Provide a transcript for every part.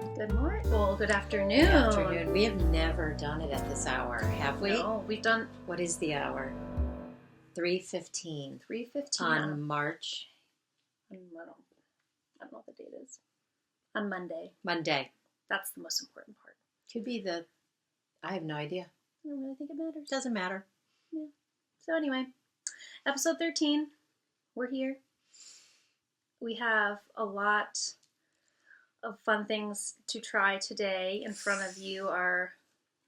Good morning. Well, good afternoon. Good afternoon. We have never done it at this hour, have we? No, we've done... What is the hour? 3:15. 3:15. On March? I don't know what the date is. On Monday. Monday. That's the most important part. Could be the... I have no idea. I don't really think it matters. Doesn't matter. Yeah. So anyway, episode 13. We're here. We have a lot of fun things to try today. In front of you are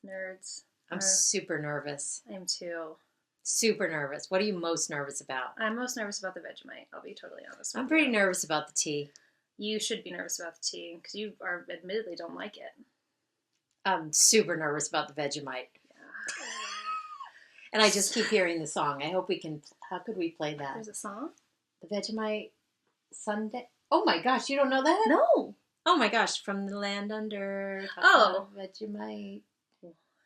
Knerdz. I'm super nervous. I am too. Super nervous. What are you most nervous about? I'm most nervous about the Vegemite. I'll be totally honest with you. I'm pretty nervous about the tea. You should be nervous about the tea because you are admittedly don't like it. I'm super nervous about the Vegemite. Yeah. And I just keep hearing the song. I hope we can... How could we play that? There's a song? The Vegemite Sunday... Oh my gosh, you don't know that? No. Oh my gosh, from the land under... Oh. Vegemite...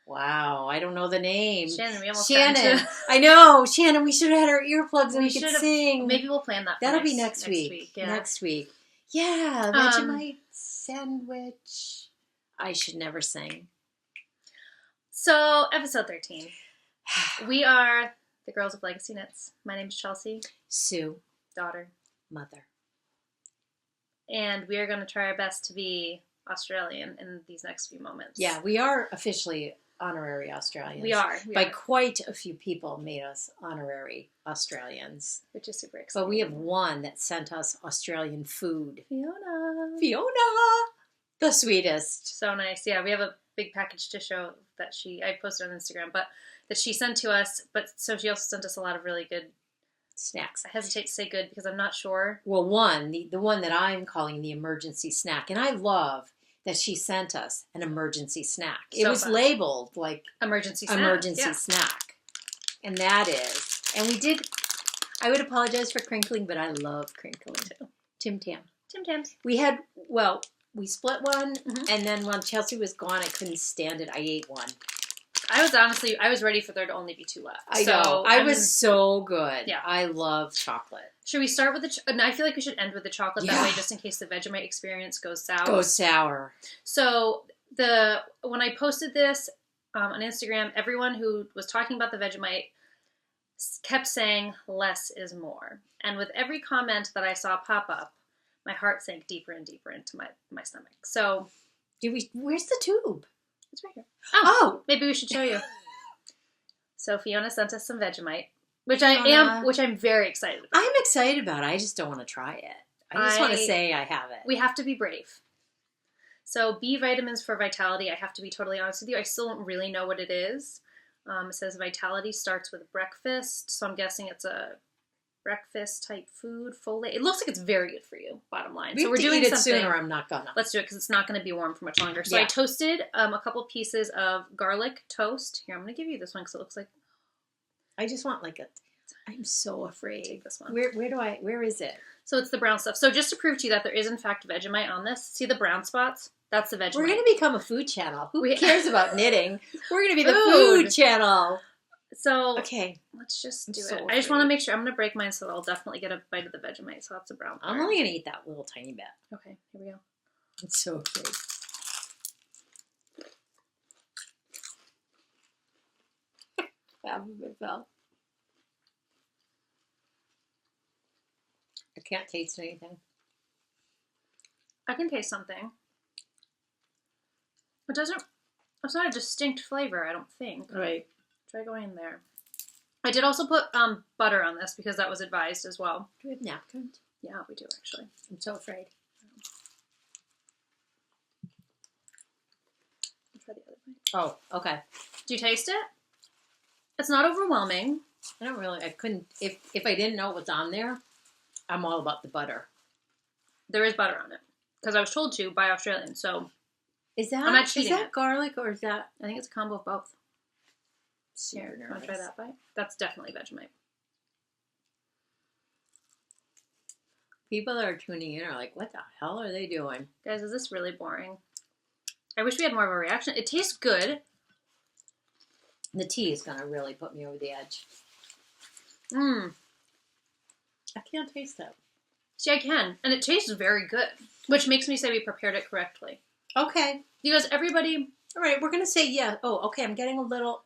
Wow, I don't know the name. Shannon, we almost Shannon. I know. Shannon, we should have had our earplugs and we could sing. Maybe we'll plan that for That'll be next week. Yeah. Next week. Yeah, Vegemite sandwich. I should never sing. So, episode 13. We are the girls of LegacyKnitz. My name is Chelsea. Sue. Daughter. Mother. And we are going to try our best to be Australian in these next few moments. Yeah, we are officially honorary Australians. We are. Quite a few people made us honorary Australians. Which is super exciting. But we have one that sent us Australian food. Fiona! The sweetest. So nice. Yeah, we have a big package to show that I posted on Instagram, but that she sent to us. But so she also sent us a lot of really good snacks. I hesitate to say good because I'm not sure. Well, the one that I'm calling the emergency snack, and I love that she sent us an emergency snack. It was labeled like emergency snack. And that is. And we did, I would apologize for crinkling, but I love crinkling too. Tim Tams. We had, we split one, and then when Chelsea was gone, I couldn't stand it. I ate one. I was ready for there to only be two left. I know. I was so good. Yeah. I love chocolate. Should we start with I feel like we should end with the chocolate that way, just in case the Vegemite experience goes sour. So when I posted this on Instagram, everyone who was talking about the Vegemite kept saying less is more. And with every comment that I saw pop up, my heart sank deeper and deeper into my stomach. So where's the tube? It's right here. Oh, maybe we should show you. So Fiona sent us some Vegemite, which I'm very excited about. I'm excited about it. I just don't want to try it. I just want to say I have it. We have to be brave. So B vitamins for vitality. I have to be totally honest with you. I still don't really know what it is. It says vitality starts with breakfast, so I'm guessing it's a breakfast type food, folate. It looks like it's very good for you, bottom line. So we're doing it sooner. I'm not gonna. Let's do it because it's not going to be warm for much longer. So I toasted a couple pieces of garlic toast. Here, I'm going to give you this one because it looks like. I just want I'm so afraid. Take this one. Where is it? So it's the brown stuff. So just to prove to you that there is in fact Vegemite on this, see the brown spots? That's the Vegemite. We're going to become a food channel. Who cares about knitting? We're going to be the food channel. So, okay, let's just do it. I just want to make sure. I'm going to break mine so I'll definitely get a bite of the Vegemite. So that's a brown part. I'm only going to eat that little tiny bit. Okay, here we go. I'm so afraid. Half of it fell. I can't taste anything. I can taste something. It's not a distinct flavor, I don't think. Right. Try going in there. I did also put butter on this because that was advised as well. Do we have napkins? Yeah, we do actually. I'm so afraid. I'll try the other bite. Oh, okay. Do you taste it? It's not overwhelming. I couldn't, if I didn't know what was on there, I'm all about the butter. There is butter on it because I was told to by Australians, so. I'm not cheating. Is that garlic or is that? I think it's a combo of both. Here, want to try that bite? That's definitely Vegemite. People that are tuning in are like, what the hell are they doing? Guys, is this really boring? I wish we had more of a reaction. It tastes good. The tea is going to really put me over the edge. I can't taste it. See, I can. And it tastes very good. Which makes me say we prepared it correctly. Okay. Because everybody... All right, we're going to say yeah. Oh, okay, I'm getting a little...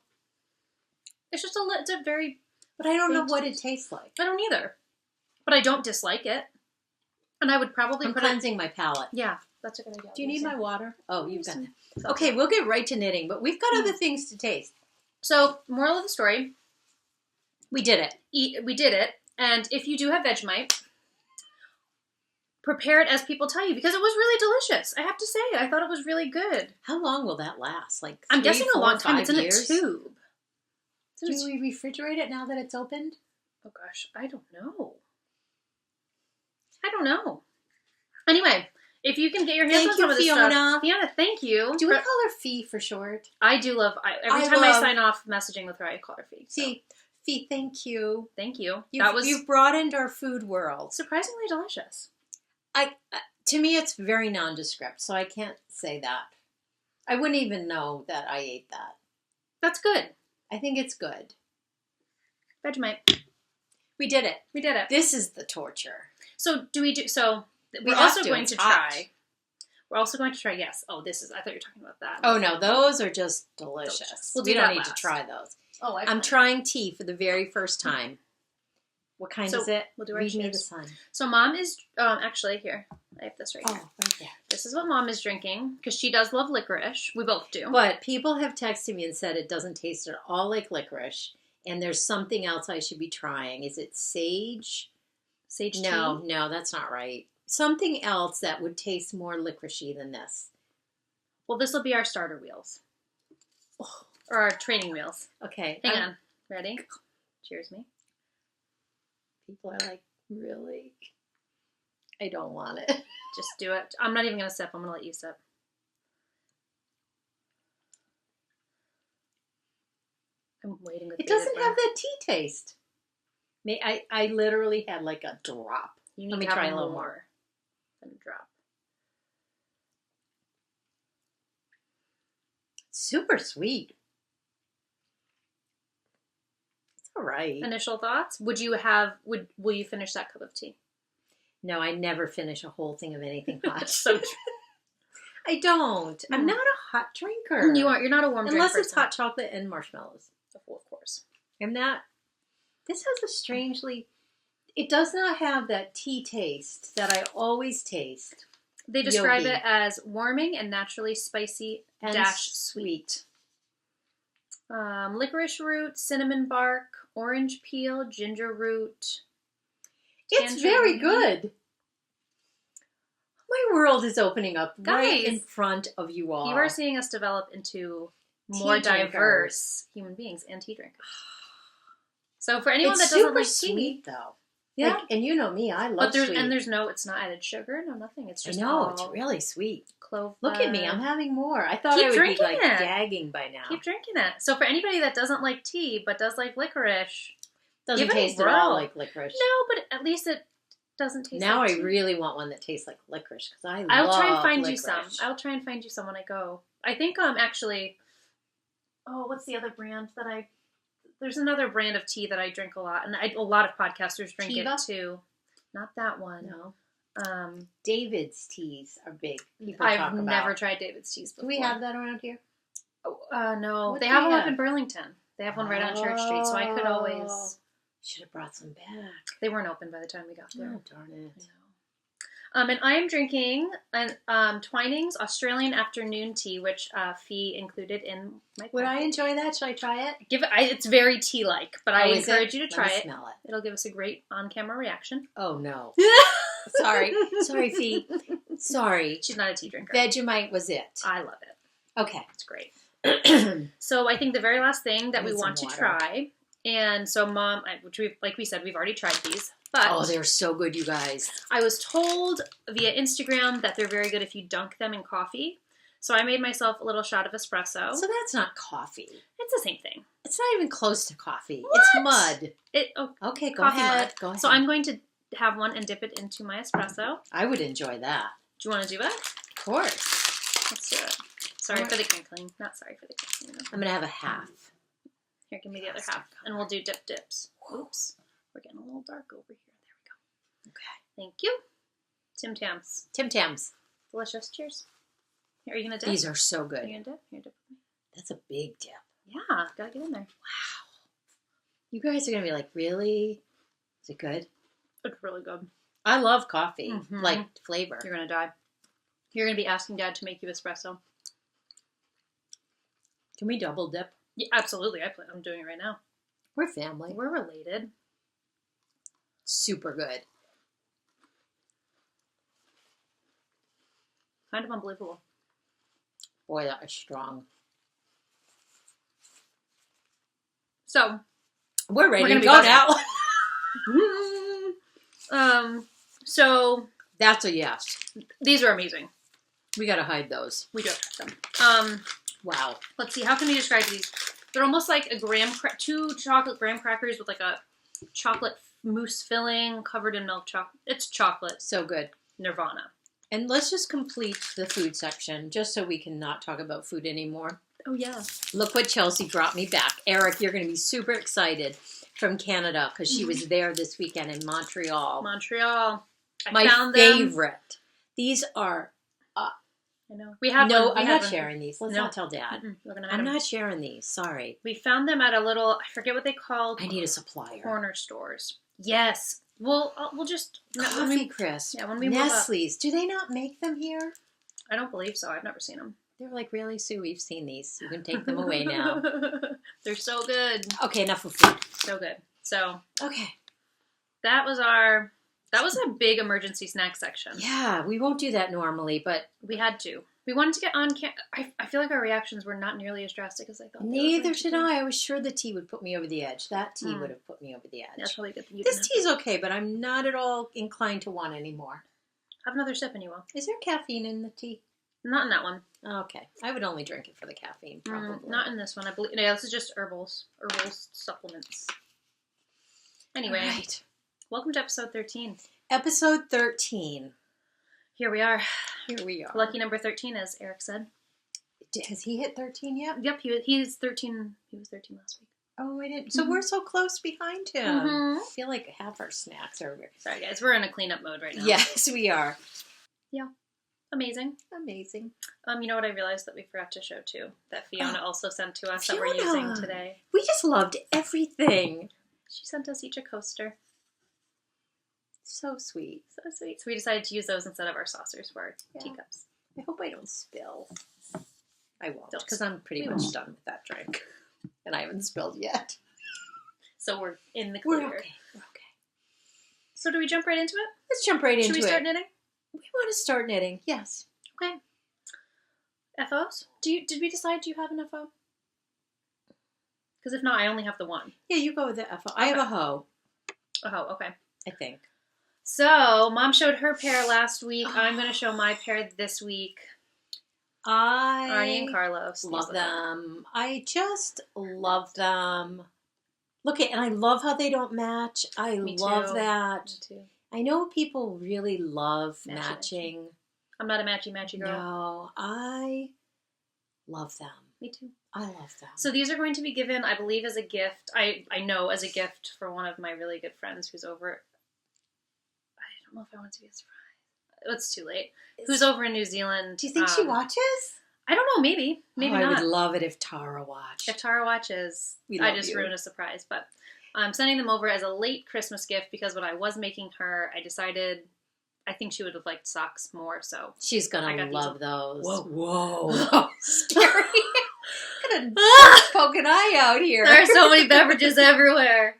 It's just it's a very... But I don't know what it tastes like. I don't either. But I don't dislike it. And I would probably I'm cleansing my palate. Yeah, that's a good idea. Do you need my water? Oh, you've got that. Okay, we'll get right to knitting, but we've got other things to taste. So, moral of the story. We did it. We did it. And if you do have Vegemite, prepare it as people tell you, because it was really delicious. I have to say, I thought it was really good. How long will that last? Like I'm guessing 3, 4, a long time. It's in years? a tube. Do we refrigerate it now that it's opened? Oh gosh, I don't know. Anyway, if you can get your hands on some of this stuff. Fiona, thank you. Do we call her Fee for short? I do love, every time I sign off messaging with her, I call her Fee. So. Fee, thank you. Thank you. You've broadened our food world. Surprisingly delicious. To me, it's very nondescript, so I can't say that. I wouldn't even know that I ate that. That's good. I think it's good. Vegemite. We did it. We did it. This is the torture. So we're also going to try. We're also going to try, yes. Oh, I thought you were talking about that. Oh, no, those are just delicious. We don't need to try those. Oh, I'm trying tea for the very first time. What kind is it? We'll do our Read me cheers. the sign. So Mom is, actually, here. I have this right here. Oh, right there. This is what Mom is drinking, because she does love licorice. We both do. But people have texted me and said it doesn't taste at all like licorice, and there's something else I should be trying. Is it sage? Sage tea? No, that's not right. Something else that would taste more licoricey than this. Well, this will be our starter wheels. Oh. Or our training wheels. Okay. Hang on. Ready? Cheers me. People are like, really? I don't want it. Just do it. I'm not even going to sip. I'm going to let you sip. I'm waiting with it doesn't have that tea taste. I literally had like a drop. Let me try a little more than a drop. Super sweet. It's all right. Initial thoughts? Will you finish that cup of tea? No, I never finish a whole thing of anything hot. So true. I don't. I'm not a hot drinker. You aren't. You're not a warm drinker. Unless it's hot chocolate and marshmallows. Of course. I'm not. This has a strangely... It does not have that tea taste that I always taste. They describe it as warming and naturally spicy and sweet. Licorice root, cinnamon bark, orange peel, ginger root. It's very good. My world is opening up right in front of you all. You are seeing us develop into more diverse human beings and tea drinkers. So for anyone that doesn't like tea, sweet though. Yeah, and you know me, I love sweet. It's not added sugar, no nothing. It's just it's really sweet. Clove. Look at me, I'm having more. I thought I would be like gagging by now. Keep drinking it. So for anybody that doesn't like tea but does like licorice, doesn't taste at all like licorice. No, but at least it doesn't taste. Now like I really want one that tastes like licorice because I'll try and find you some. I'll try and find you some when I go. I think actually. Oh, what's the other brand that There's another brand of tea that I drink a lot, and a lot of podcasters drink it too. Not that one. No. David's teas are big. I've never tried David's teas before. Do we have that around here? Oh, no. They have one up in Burlington. They have one right on Church Street, so I could always... Should have brought some back. They weren't open by the time we got there. Oh, darn it. And I am drinking Twinings Australian Afternoon Tea, which Fee included in my Would I enjoy that? Should I try it? It's very tea-like, but I encourage you to try it. Smell it. It'll give us a great on-camera reaction. Oh, no. Sorry, Fee. Sorry. She's not a tea drinker. Vegemite was it. I love it. Okay. It's great. So I think the very last thing that we want to try, and so Mom, like we said, we've already tried these. But they're so good, you guys. I was told via Instagram that they're very good if you dunk them in coffee. So I made myself a little shot of espresso. So that's not coffee. It's the same thing. It's not even close to coffee. What? It's mud. Okay, go ahead. Go ahead. So I'm going to have one and dip it into my espresso. I would enjoy that. Do you want to do it? Of course. Let's do it. Sorry for the crinkling. Not sorry for the crinkling. I'm going to have a half. Here, give me the other half. And we'll do dips. Oops. We're getting a little dark over here. There we go. Okay. Thank you. Tim Tams. Tim Tams. Delicious. Cheers. Here, are you going to dip? These are so good. Are you going to dip? Here, dip with me. That's a big dip. Yeah, gotta get in there. Wow. You guys are going to be like, really? Is it good? It's really good. I love coffee, like flavor. You're going to die. You're going to be asking Dad to make you espresso. Can we double dip? Yeah, absolutely. I'm doing it right now. We're family. We're related. Super good. Kind of unbelievable. Boy, that was strong. So, we're ready to go now. So that's a yes. These are amazing. We gotta hide those. We do have them. Wow. Let's see. How can we describe these? They're almost like a two chocolate graham crackers with like a chocolate mousse filling covered in milk chocolate. It's chocolate. So good. Nirvana. And let's just complete the food section just so we can not talk about food anymore. Oh, yeah. Look what Chelsea brought me back. Eric, you're going to be super excited from Canada because she was there this weekend in Montreal. I found them. Favorite. These are... I know. We have no, I'm not sharing these. Let's not tell Dad. I'm not sharing these. Sorry. We found them at a little... I forget what they called. I need a supplier. Corner stores. Yes. We'll just... Coffee Crisp. Yeah, when we Nestle's. Do they not make them here? I don't believe so. I've never seen them. They're like, really, Sue? We've seen these. You can take them away now. They're so good. Okay, enough of food. So good. So. Okay. That was a big emergency snack section. Yeah, we won't do that normally, but. We had to. We wanted to get on I feel like our reactions were not nearly as drastic as I thought. Neither should I. I was sure the tea would put me over the edge. That tea would have put me over the edge. That's probably a good thing. This tea's okay, but I'm not at all inclined to want any more. Have another sip and you will. Is there caffeine in the tea? Not in that one. Okay. I would only drink it for the caffeine, probably. Not in this one. I believe. Yeah, this is just herbal supplements. Anyway. Right. Welcome to episode 13. Episode 13. Here we are. Here we are. Lucky number 13, as Eric said. Has he hit 13 yet? Yep, he's 13. He was 13 last week. Oh, I didn't. So we're so close behind him. I feel like half our snacks are... Sorry, guys. We're in a cleanup mode right now. Yes, we are. Yeah. Amazing. You know what I realized that we forgot to show, too? That Fiona also sent to us that we're using today. We just loved everything. She sent us each a coaster. So sweet. So sweet. So we decided to use those instead of our saucers for our teacups. I hope I don't spill. I won't, because I'm pretty much done with that drink. And I haven't spilled yet. So we're in the clear. We're okay. So do we jump right into it? Let's jump right into it. Should we start knitting? We want to start knitting. Yes. Okay. FOs? Did we decide you have an FO? Because if not, I only have the one. Yeah, you go with the FO. I have a hoe. A hoe, okay. I think. So, Mom showed her pair last week. I'm going to show my pair this week. Arnie and Carlos. Love them. I just love them. Look at, and I love how they don't match. Me love too. That. Me too. I know people really love matching. I'm not a matchy girl. No, I love them. Me too. I love them. So these are going to be given, I believe, as a gift. I know as a gift for one of my really good friends who's over. I don't know if I want to be a surprise. It's too late. Who's over in New Zealand? Do you think she watches? I don't know. Maybe not. I would love it if Tara watched. If Tara watches, I just ruined a surprise. But I'm sending them over as a late Christmas gift because when I was making her, I decided I think she would have liked socks more. So she's gonna love those. Whoa! Scary. Gonna poke an eye out here. There are so many beverages everywhere.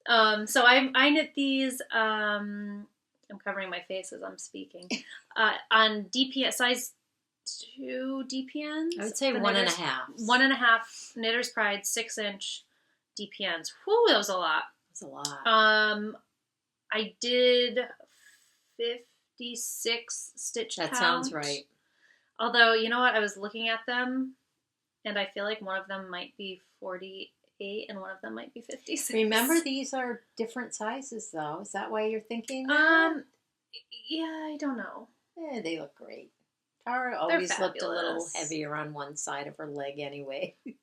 So I knit these. I'm covering my face as I'm speaking. On DPN size 2 DPNs. I would say 1.5. 1.5 Knitter's Pride 6-inch DPNs. Whew, that was a lot. That's a lot. I did 56 stitch count. That sounds right. Although, you know what? I was looking at them, and I feel like one of them might be 48, and one of them might be 56. Remember, these are different sizes, though. Is that why you're thinking? Yeah, I don't know. They look great. Tara always looked a little heavier on one side of her leg, anyways. Do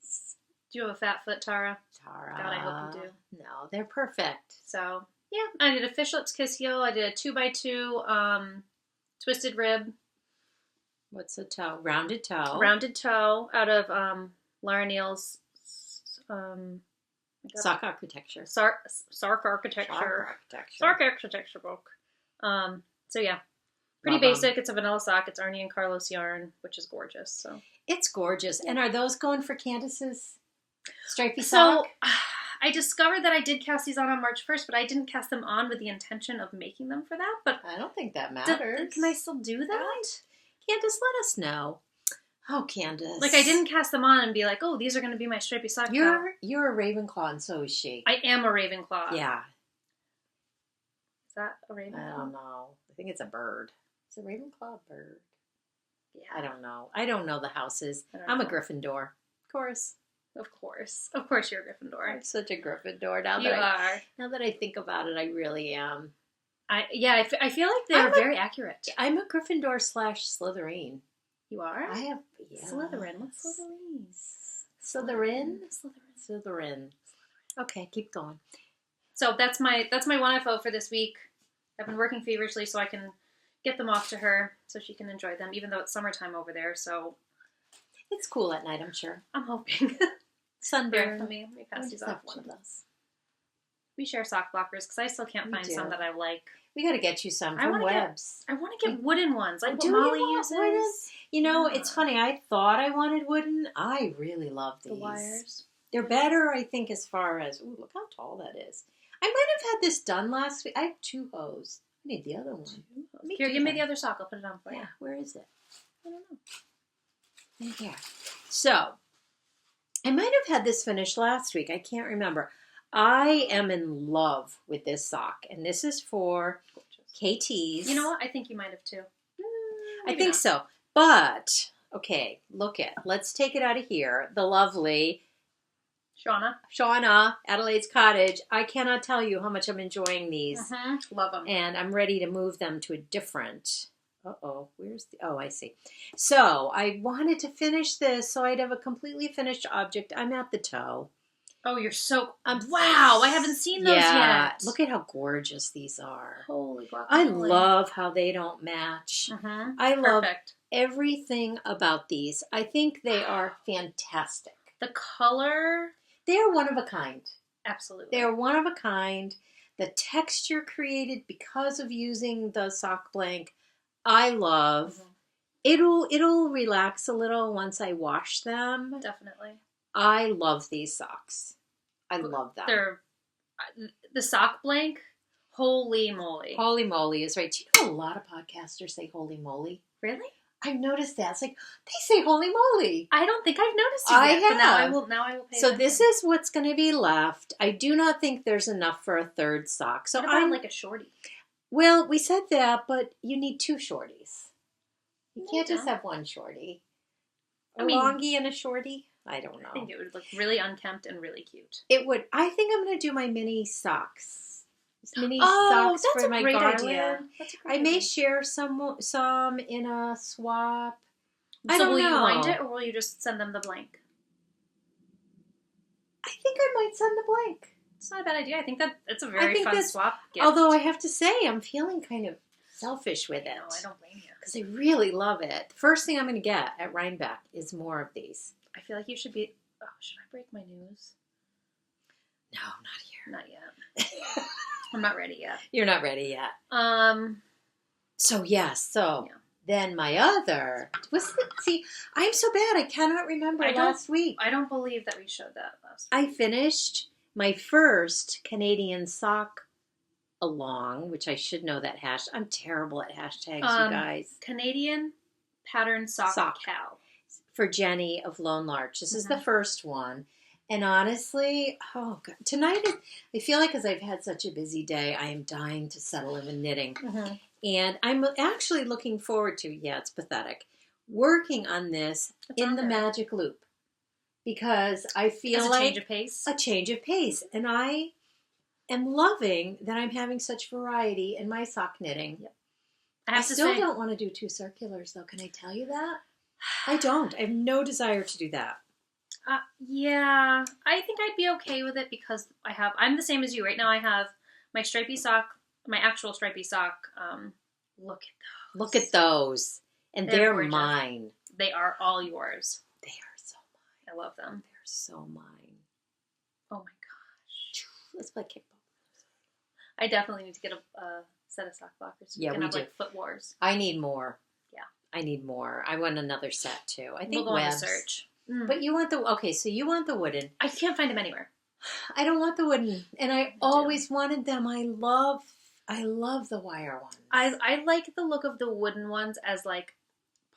you have a fat foot, Tara? Tara. God, I hope you do. No, they're perfect. So, yeah, I did a Fish Lips Kiss Heel. I did a 2x2 twisted rib. What's a toe? Rounded toe. Rounded toe out of Lara Neal's Sock architecture. Sark architecture book. So yeah, pretty basic. It's a vanilla sock. It's Arnie and Carlos yarn, which is gorgeous. So it's gorgeous. And are those going for Candace's stripy sock? So I discovered that I did cast these on March 1st, but I didn't cast them on with the intention of making them for that. But I don't think that matters. Can I still do that? Candace, let us know. Oh, Candace. Like, I didn't cast them on and be like, oh, these are going to be my stripy sock. You're a Ravenclaw, and so is she. I am a Ravenclaw. Yeah. Is that a Ravenclaw? I don't know. I think it's a bird. Is a Ravenclaw a bird? Yeah. I don't know. I don't know the houses. I'm a Gryffindor. Of course. Of course. Of course you're a Gryffindor. I'm such a Gryffindor. Now that I think about it, I really am. I feel like they're very accurate. I'm a Gryffindor / Slytherin. You are? I have Slytherin. What's Slytherin? Slytherin. Okay, keep going. So that's my one FO for this week. I've been working feverishly so I can get them off to her so she can enjoy them, even though it's summertime over there. So it's cool at night, I'm sure. I'm hoping. Sunburn. Let me pass these off one of us. We share sock blockers because I still can't find some that I like. We got to get you some from Webs. I want to get wooden ones, like what Molly uses. You know, it's funny. I thought I wanted wooden. I really love these. The wires. They're better, I think, as far as... Ooh, look how tall that is. I might have had this done last week. I have 2 hose. I need the other one. Here, give me the other sock. I'll put it on for you. Yeah, where is it? I don't know. In here. So, I might have had this finished last week. I can't remember. I am in love with this sock, and this is for KT's. You know what? I think you might have too. I think so. But, okay, let's take it out of here. The lovely Shauna, Adelaide's Cottage. I cannot tell you how much I'm enjoying these. Love them. And I'm ready to move them to a different... I see. So, I wanted to finish this so I'd have a completely finished object. I'm at the toe. Oh, you're so... wow, I haven't seen those yet. Look at how gorgeous these are. Holy guacamole. I love how they don't match. I love everything about these. I think they are fantastic. The color... They're one of a kind. Absolutely. They're one of a kind. The texture created because of using the sock blank, I love. It'll relax a little once I wash them. Definitely. I love these socks. I love them. They're the sock blank. Holy moly! Holy moly is right. Do you know a lot of podcasters say holy moly? Really? I've noticed that. It's like they say holy moly. I don't think I've noticed it yet. But now I will. Now I will pay attention. This is what's going to be left. I do not think there's enough for a third sock. So I'm like a shorty. Well, we said that, but you need 2 shorties. You can't just have one shorty. A longie and a shorty. I don't know. I think it would look really unkempt and really cute. It would. I think I'm going to do my mini socks. Socks for my garland. Idea. I may share some in a swap. So will you wind it, or will you just send them the blank? I think I might send the blank. It's not a bad idea. I think it's a very fun swap gift. Although I have to say, I'm feeling kind of selfish with it. No, I don't blame you. Because I really love it. The first thing I'm going to get at Rhinebeck is more of these. I feel like you should be... Oh, should I break my news? No, not here. Not yet. I'm not ready yet. You're not ready yet. Then my other... See, I'm so bad. I cannot remember last week. I don't believe that we showed that last week. I finished my first Canadian sock along, which I should know that hash. I'm terrible at hashtags, you guys. Canadian pattern sock. Cal. For Jenny of Lone Larch. This is the first one. And honestly, oh God, tonight I feel like because I've had such a busy day, I am dying to settle into knitting. And I'm actually looking forward to, it's pathetic, working on this in the magic loop. Because I feel like a change of pace. And I am loving that I'm having such variety in my sock knitting. Yep. I still don't want to do 2 circulars, though. Can I tell you that? I don't. I have no desire to do that. Yeah, I think I'd be okay with it because I'm the same as you. Right now I have my stripy sock, my actual stripy sock. Look at those. And they're mine. They are all yours. They are so mine. I love them. They're so mine. Oh my gosh. Let's play kickball. I definitely need to get a set of sock blockers. So we can have like foot wars. I need more. Yeah. I need more. I want another set too. I think we'll go on a search. But you want so you want the wooden. I can't find them anywhere. I don't want the wooden. And I always wanted them. I love the wire ones. I like the look of the wooden ones as like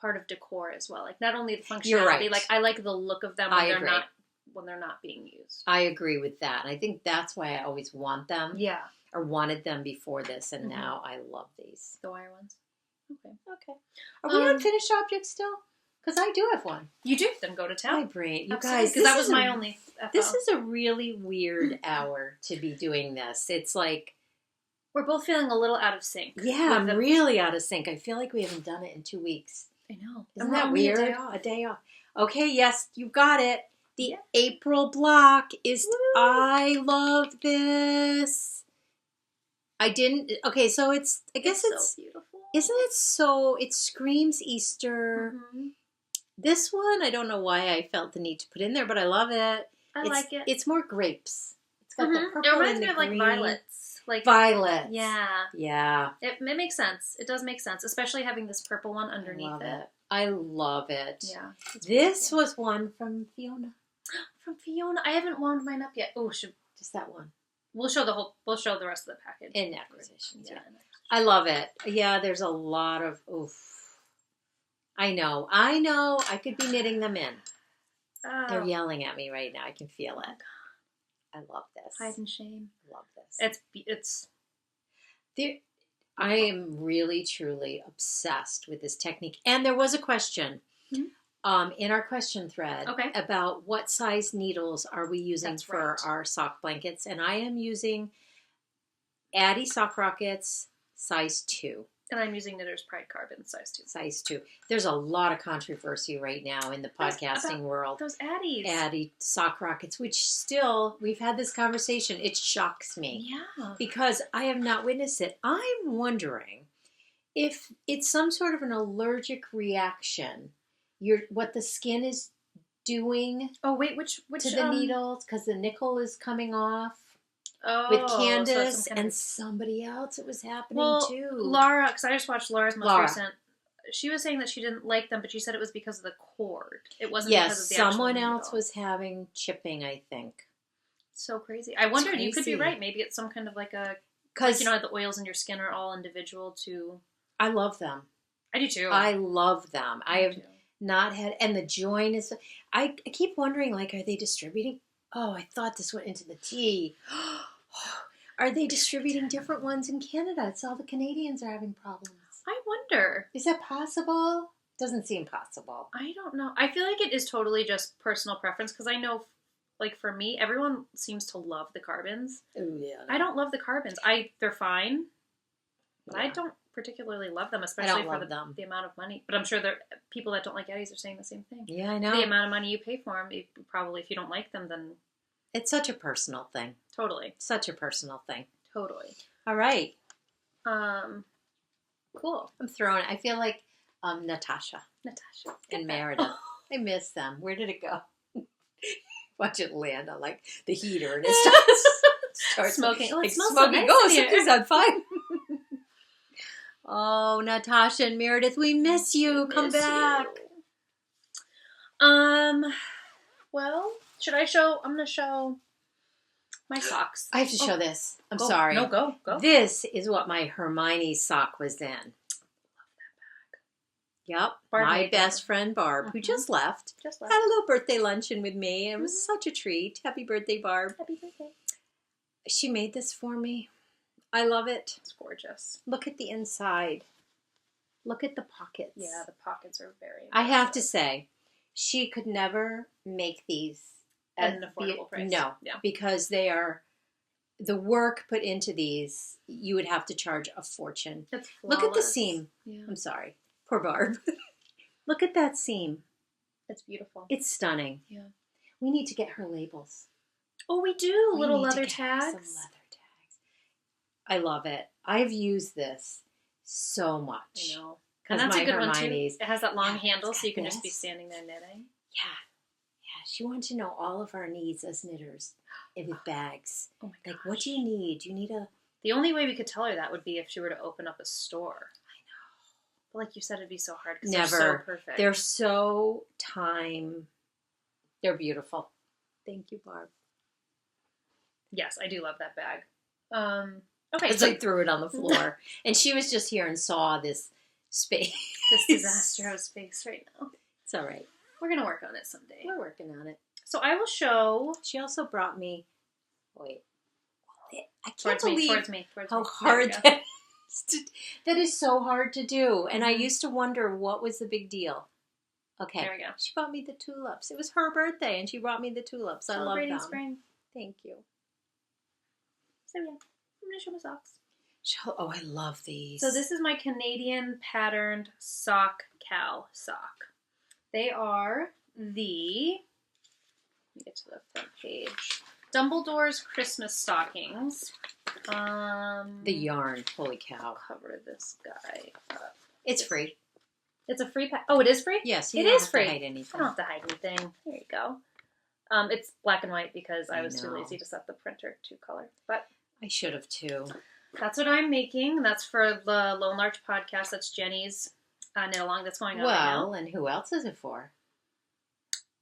part of decor as well. Like not only the functionality, you're right. Like I like the look of them when they're not being used. I agree with that. And I think that's why I always want them. Yeah. Or wanted them before this, and now I love these. The wire ones. Okay. Are we on finished objects still? Because I do have one. You do? Then go to town. My brain. You guys, because that was my only FL. This is a really weird hour to be doing this. It's like... We're both feeling a little out of sync. Yeah, I'm really out of sync. I feel like we haven't done it in 2 weeks. I know. Isn't that weird? A day off. Okay, yes, you got it. The April block is... Woo. I love this. I didn't... Okay, so it's... I guess it's... so beautiful. Isn't it so... It screams Easter. Mm-hmm. This one, I don't know why I felt the need to put in there, but I love it. I like it. It's more grapes. It's got the purple and the green. It reminds me of like violets. Like violets. Yeah. Yeah. It makes sense. It does make sense, especially having this purple one underneath it. I love it. Yeah. This was one from Fiona. From Fiona. I haven't wound mine up yet. Oh, just that one. We'll show the rest of the package. In acquisitions, yeah. I love it. Yeah, there's a lot of, I know. I could be knitting them in. Oh. They're yelling at me right now. I can feel it. I love this. Hide and shame. I love this. It's. I am really, truly obsessed with this technique. And there was a question. Mm-hmm. In our question thread about what size needles are we using for our sock blankets. And I am using Addy Sock Rockets size 2. And I'm using Knitter's Pride Carbon size 2. Size 2. There's a lot of controversy right now in the podcasting world. Those Addies. Addy Sock Rockets, which still, we've had this conversation. It shocks me. Yeah. Because I have not witnessed it. I'm wondering if it's some sort of an allergic reaction. What the skin is doing. Oh wait, which to the needles because the nickel is coming off. With Candace and somebody else, it was happening too. Laura, because I just watched Laura's most recent. She was saying that she didn't like them, but she said it was because of the cord. It wasn't because of the actual someone needle. else was having chipping. I think. So crazy. I wondered. You could be right. Maybe it's some kind of because the oils in your skin are all individual to. I love them. I do too. I love them. I have not had, and the join is. I keep wondering, are they distributing? Oh, I thought this went into the tea. Are they distributing different ones in Canada? It's all the Canadians are having problems. I wonder. Is that possible? Doesn't seem possible. I don't know. I feel like it is totally just personal preference because I know, for me, everyone seems to love the carbons. Oh, yeah. I don't love the carbons. They're fine, but I don't particularly love them, especially for the amount of money. But I'm sure people that don't like Eddies are saying the same thing. Yeah, I know. The amount of money you pay for them, probably if you don't like them, then... It's such a personal thing. Totally. Such a personal thing. Totally. All right. Cool. I'm throwing it. I feel like Natasha. And Meredith. I miss them. Where did it go? Watch it land on the heater and it starts smoking. Oh, it smells smoking. So nice something's on fire. Oh, Natasha and Meredith, we miss you. Come back. Well, should I show? I'm going to show my socks. I have to show this. I'm sorry. No, go. This is what my Hermione sock was in. Love that bag. Yep. My best friend Barb, who just left, had a little birthday luncheon with me. It was such a treat. Happy birthday, Barb. Happy birthday. She made this for me. I love it. It's gorgeous. Look at the inside. Look at the pockets. Yeah, the pockets are very impressive. I have to say, she could never make these at an affordable price. No, because they are, the work put into these, you would have to charge a fortune. It's flawless. Look at the seam. Yeah. I'm sorry. Poor Barb. Look at that seam. It's beautiful. It's stunning. Yeah. We need to get her labels. Oh, we do. Little leather tags. Some leather tags. I love it. I've used this so much. I know. And that's a good one too. It has that long handle, so you can just be standing there knitting. Yeah. She wanted to know all of our needs as knitters with bags. Oh my gosh. Like, what do you need? Do you need a... The only way we could tell her that would be if she were to open up a store. I know. But like you said, it'd be so hard because they're so perfect. They're so They're beautiful. Thank you, Barb. Yes, I do love that bag. Okay. Because I threw it on the floor. And she was just here and saw this space. This disaster of space right now. It's all right. We're going to work on it someday. We're working on it. So I will show... She also brought me... Wait. I can't towards believe how hard that is. That is so hard to do. And I used to wonder what was the big deal. Okay. There we go. She bought me the tulips. It was her birthday and she brought me the tulips. I love them. Spring. Thank you. So yeah, I'm going to show my socks. Oh, I love these. So this is my Canadian patterned sock cowl sock. They are the, let me get to the front page, Dumbledore's Christmas stockings. The yarn, holy cow. Cover this guy up. It's free. It's a free Oh, it is free? Yes, it is free. I don't have to hide anything. There you go. It's black and white because I was too lazy to set the printer to color. But I should have too. That's what I'm making. That's for the Lone Larch podcast. That's Jenny's knit along that's going on right now. Well, and who else is it for?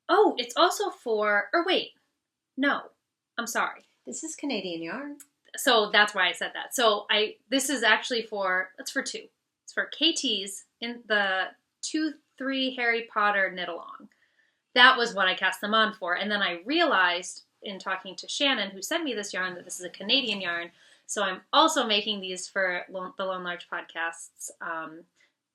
Oh, it's also for, or wait, no, I'm sorry. This is Canadian yarn. So that's why I said that. So this is actually it's for two. It's for KT's in the 2-3 Harry Potter knit along. That was what I cast them on for. And then I realized in talking to Shannon, who sent me this yarn, that this is a Canadian yarn. So I'm also making these for the Lone Larch podcast's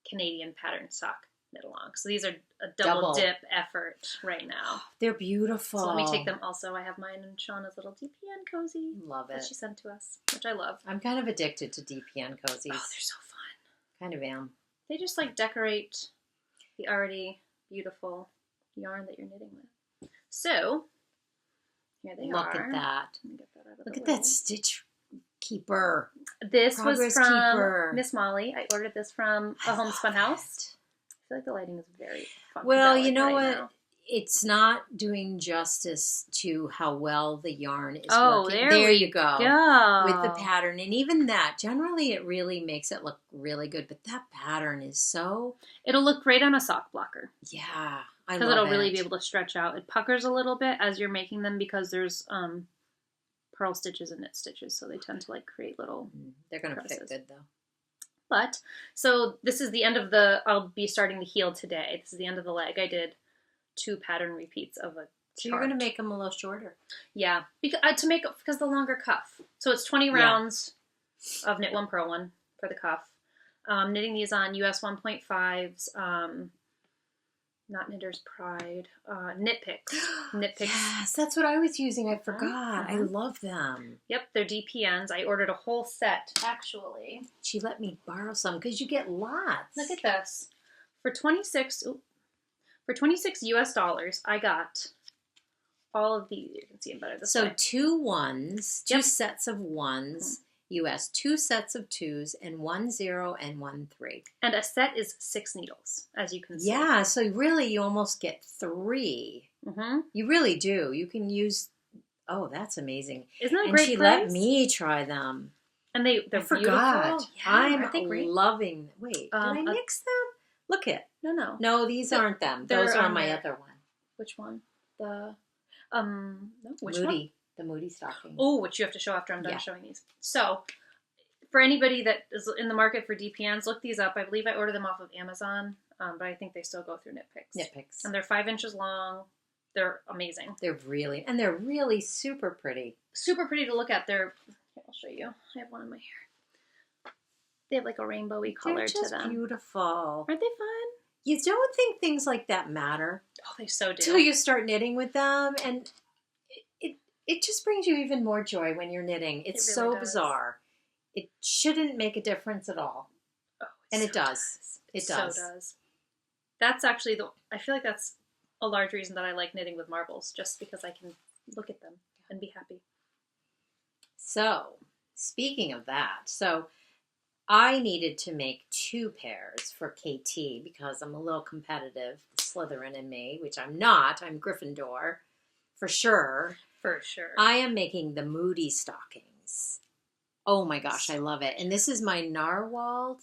Canadian pattern sock knit along. So these are a double dip effort right now. They're beautiful. So let me take them also. I have mine and Shauna's little DPN cozy. Love it. That she sent to us, which I love. I'm kind of addicted to DPN cozies. Oh, they're so fun. Kind of am. They just like decorate the already beautiful yarn that you're knitting with. So here they are. Look at that. Let me get that out of Look the at way. that stitch keeper. This Progress was from keeper. Miss Molly. I ordered this from a Homespun House. I feel like the lighting is very fun. Well, you know what? Now. It's not doing justice to how well the yarn is working. There you go. With the pattern. And even that, generally it really makes it look really good. But that pattern is so... It'll look great on a sock blocker. Yeah, I love it. Because it'll really be able to stretch out. It puckers a little bit as you're making them because there's purl stitches and knit stitches. So they tend to like create little They're going to fit good though. But, so this is the end of I'll be starting the heel today. This is the end of the leg. I did 2 pattern repeats of a So you're going to make them a little shorter. Yeah, because the longer cuff. So it's 20 rounds of knit 1, purl 1 for the cuff. Knitting these on US 1.5s, not Knitter's Pride, Knit Picks. Knit Picks. Yes, that's what I was using. I forgot. I love them. Yep, they're DPNs. I ordered a whole set, actually. She let me borrow some because you get lots. Look at this. For 26 US dollars, I got all of these. You can see them better this way. So 2 ones, 2 sets of 1s, US, 2 sets of 2s, and 1 0 and 1 3. And a set is 6 needles, as you can see. Yeah, so really you almost get 3. Mm-hmm. You really do. You can use... Oh, that's amazing. Isn't that a and great she price? let me try them. And they're beautiful. Yeah, I'm loving... Wait, did I mix them? Look it. No, these aren't them. Those are my other one. Which one? Which one? The Moody stocking. Oh, which you have to show after I'm done showing these. So, for anybody that is in the market for DPNs, look these up. I believe I ordered them off of Amazon, but I think they still go through Knit Picks. Knit Picks. And they're 5 inches long. They're amazing. They're really super pretty. Super pretty to look at. Here, I'll show you. I have one in my hair. They have like a rainbowy color to them. They're just beautiful. Aren't they fun? You don't think things like that matter. Oh, they so do. Until you start knitting with them, and it just brings you even more joy when you're knitting. It's really so bizarre. It shouldn't make a difference at all. Oh, and it does. It does. So does. That's actually I feel like that's a large reason that I like knitting with marbles, just because I can look at them and be happy. So, speaking of that, I needed to make 2 pairs for KT because I'm a little competitive, Slytherin in me, which I'm not. I'm Gryffindor, for sure. For sure. I am making the Moody stockings. Oh my gosh, I love it. And this is my Narwhal.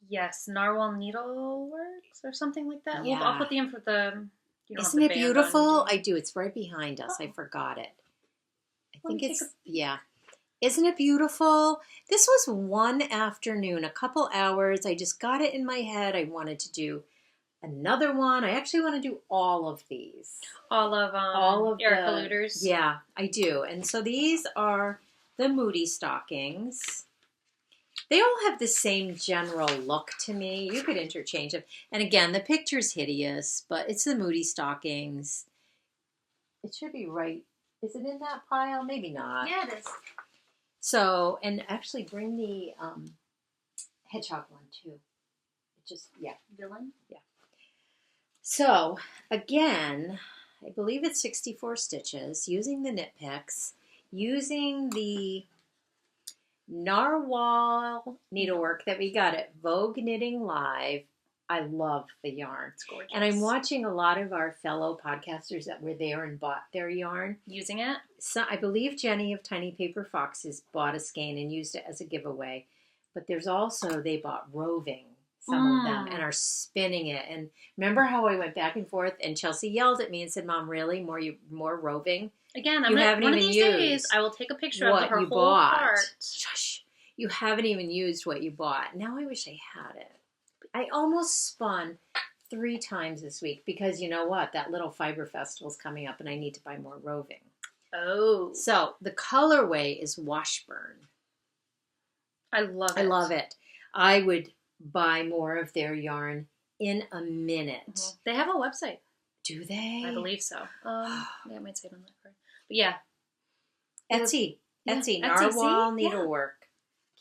Yes, Narwhal Needleworks or something like that. Yeah. Well, I'll put the info for the... Isn't it beautiful? I do. It's right behind us. I forgot it. I think it's... Yeah. Isn't it beautiful? This was one afternoon, a couple hours. I just got it in my head. I wanted to do another one. I actually want to do all of these. All of Erica Luder's? Yeah, I do. And so these are the Moody stockings. They all have the same general look to me. You could interchange them. And again, the picture's hideous, but it's the Moody stockings. It should be right. Is it in that pile? Maybe not. Yeah, it is. So, and actually bring the hedgehog one too. It just, yeah. Villain? Yeah. So, again, I believe it's 64 stitches, using the knit picks, using the Narwhal needlework that we got at Vogue Knitting Live. I love the yarn. It's gorgeous. And I'm watching a lot of our fellow podcasters that were there and bought their yarn. Using it? So I believe Jenny of Tiny Paper Foxes bought a skein and used it as a giveaway. But there's also, they bought roving, some of them, and are spinning it. And remember how I went back and forth and Chelsea yelled at me and said, Mom, really? More roving? Again, one of these days, I will take a picture of her whole part. Shush. You haven't even used what you bought. Now I wish I had it. I almost spun 3 times this week because you know what? That little fiber festival's coming up and I need to buy more roving. Oh. So the colorway is Washburn. I love it. I love it. I would buy more of their yarn in a minute. Mm-hmm. They have a website. Do they? I believe so. Yeah, I might say it on that card. But yeah. Etsy. Narwhal needlework. Yeah.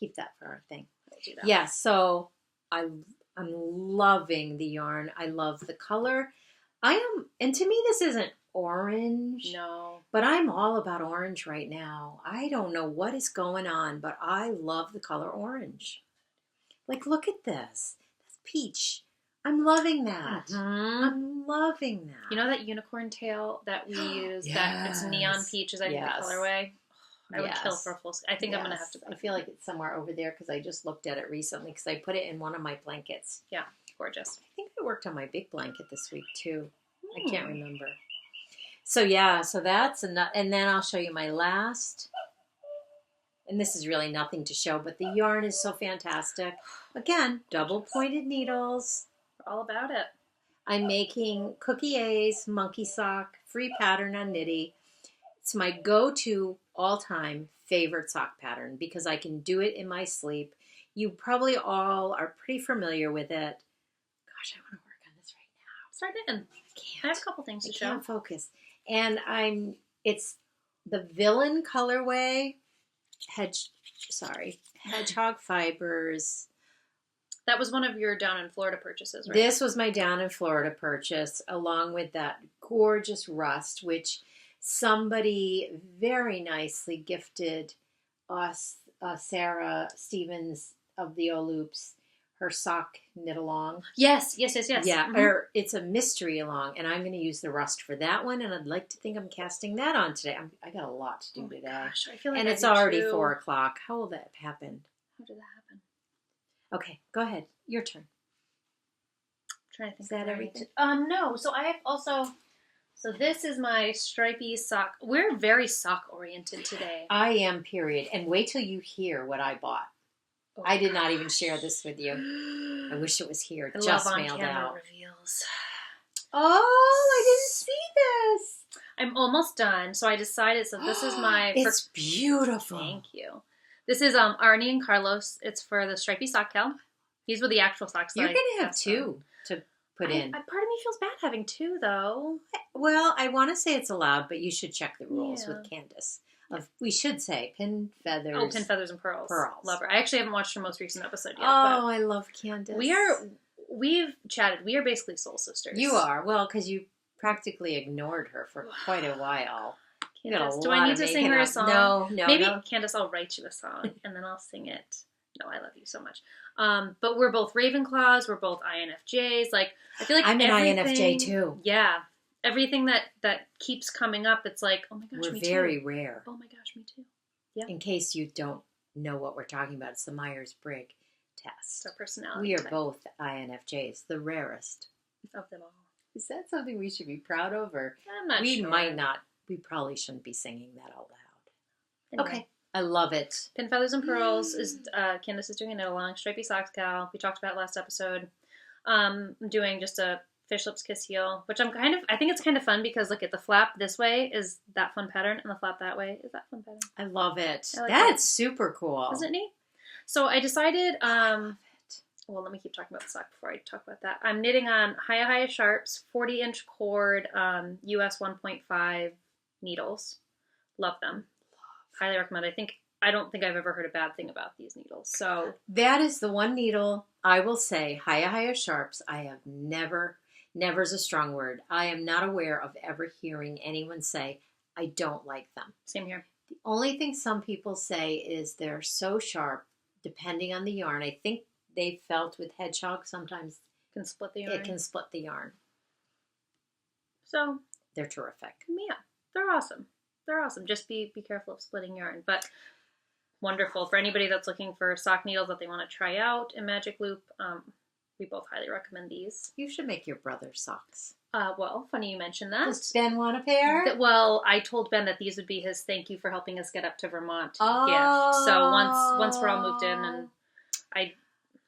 Keep that for our thing. I'll do that. Yeah, so I'm loving the yarn. I love the color. And to me this isn't orange. No. But I'm all about orange right now. I don't know what is going on, but I love the color orange. Like, look at this. That's peach. I'm loving that. Mm-hmm. I'm loving that. You know that unicorn tail that we use? Yes. That it's neon peach is I think the colorway. I would kill for a full. I think I'm gonna have to. I feel like it's somewhere over there because I just looked at it recently because I put it in one of my blankets. Yeah, gorgeous. I think I worked on my big blanket this week too. I can't remember. So yeah, so that's enough. And then I'll show you my last. And this is really nothing to show, but the yarn is so fantastic. Again, double pointed needles. We're all about it. I'm making Cookie A's Monkey Sock free pattern on Knitty. It's my go-to all-time favorite sock pattern because I can do it in my sleep. You probably all are pretty familiar with it. Gosh, I want to work on this right now. Start in. I have a couple things to show. I can't focus. And it's the Villain colorway, hedgehog fibers. That was one of your down in Florida purchases, right? This was my down in Florida purchase, along with that gorgeous rust, which somebody very nicely gifted us, Sarah Stevens of the O-Loops, her sock knit along. Yes. Yeah, mm-hmm. Or it's a mystery along, and I'm going to use the rust for that one, and I'd like to think I'm casting that on today. I got a lot to do today. Gosh, I feel like and it's already 4 o'clock. How will that happen? How did that happen? Okay, go ahead. Your turn. I'm trying to think. Is that everything? No. So I have also. So this is my stripy sock. We're very sock oriented today. I am, period. And wait till you hear what I bought. Oh, I did not even share this with you. I wish it was here. I just love mailed on-camera out. reveals. Oh, I didn't see this. I'm almost done. So I decided. So this is my. It's beautiful. Thank you. This is Arnie and Carlos. It's for the stripy sock tail. These were the actual socks. You're going to have 2 to put in. Part of me feels bad having 2, though. Well, I want to say it's allowed, but you should check the rules with Candace. We should say pin, feathers. Oh, pin, feathers, and pearls. Love her. I actually haven't watched her most recent episode yet. Oh, I love Candace. We've chatted. We are basically soul sisters. You are. Well, because you practically ignored her for quite a while. Candace, do I need to sing her a song? No. Maybe, Candace, I'll write you a song, and then I'll sing it No, I love you so much. But we're both Ravenclaws. We're both INFJs. Like, I feel like I'm an INFJ too. Yeah. Everything that keeps coming up, it's like, oh my gosh, me too. We're very rare. Oh my gosh, me too. Yeah. In case you don't know what we're talking about, it's the Myers-Briggs test. It's our personality We are type. both INFJs, the rarest. Of them all. Is that something we should be proud of? Or I'm not sure. We might not. We probably shouldn't be singing that out loud. Anyway. Okay. I love it. Pin Feathers and Pearls is Candace is doing a knit-along stripy socks cal. We talked about last episode. I'm doing just a fish lips kiss heel, which I think it's kind of fun because look at the flap this way is that fun pattern and the flap that way is that fun pattern. I love it. Like That's super cool. Isn't it neat? So I decided, well, let me keep talking about the sock before I talk about that. I'm knitting on Hiya Sharps 40-inch cord US 1.5 needles. Love them. Highly recommend. I don't think I've ever heard a bad thing about these needles. So that is the one needle I will say, Hiya Sharps, I have never's a strong word. I am not aware of ever hearing anyone say, I don't like them. Same here. The only thing some people say is they're so sharp, depending on the yarn. I think they felt with hedgehog sometimes can split the yarn. It can split the yarn. So they're terrific. Yeah, they're awesome. They're awesome. Just be careful of splitting yarn. But wonderful. For anybody that's looking for sock needles that they want to try out in Magic Loop, we both highly recommend these. You should make your brother socks. Well, funny you mentioned that. Does Ben want a pair? Well, I told Ben that these would be his thank you for helping us get up to Vermont gift. So once we're all moved in, and I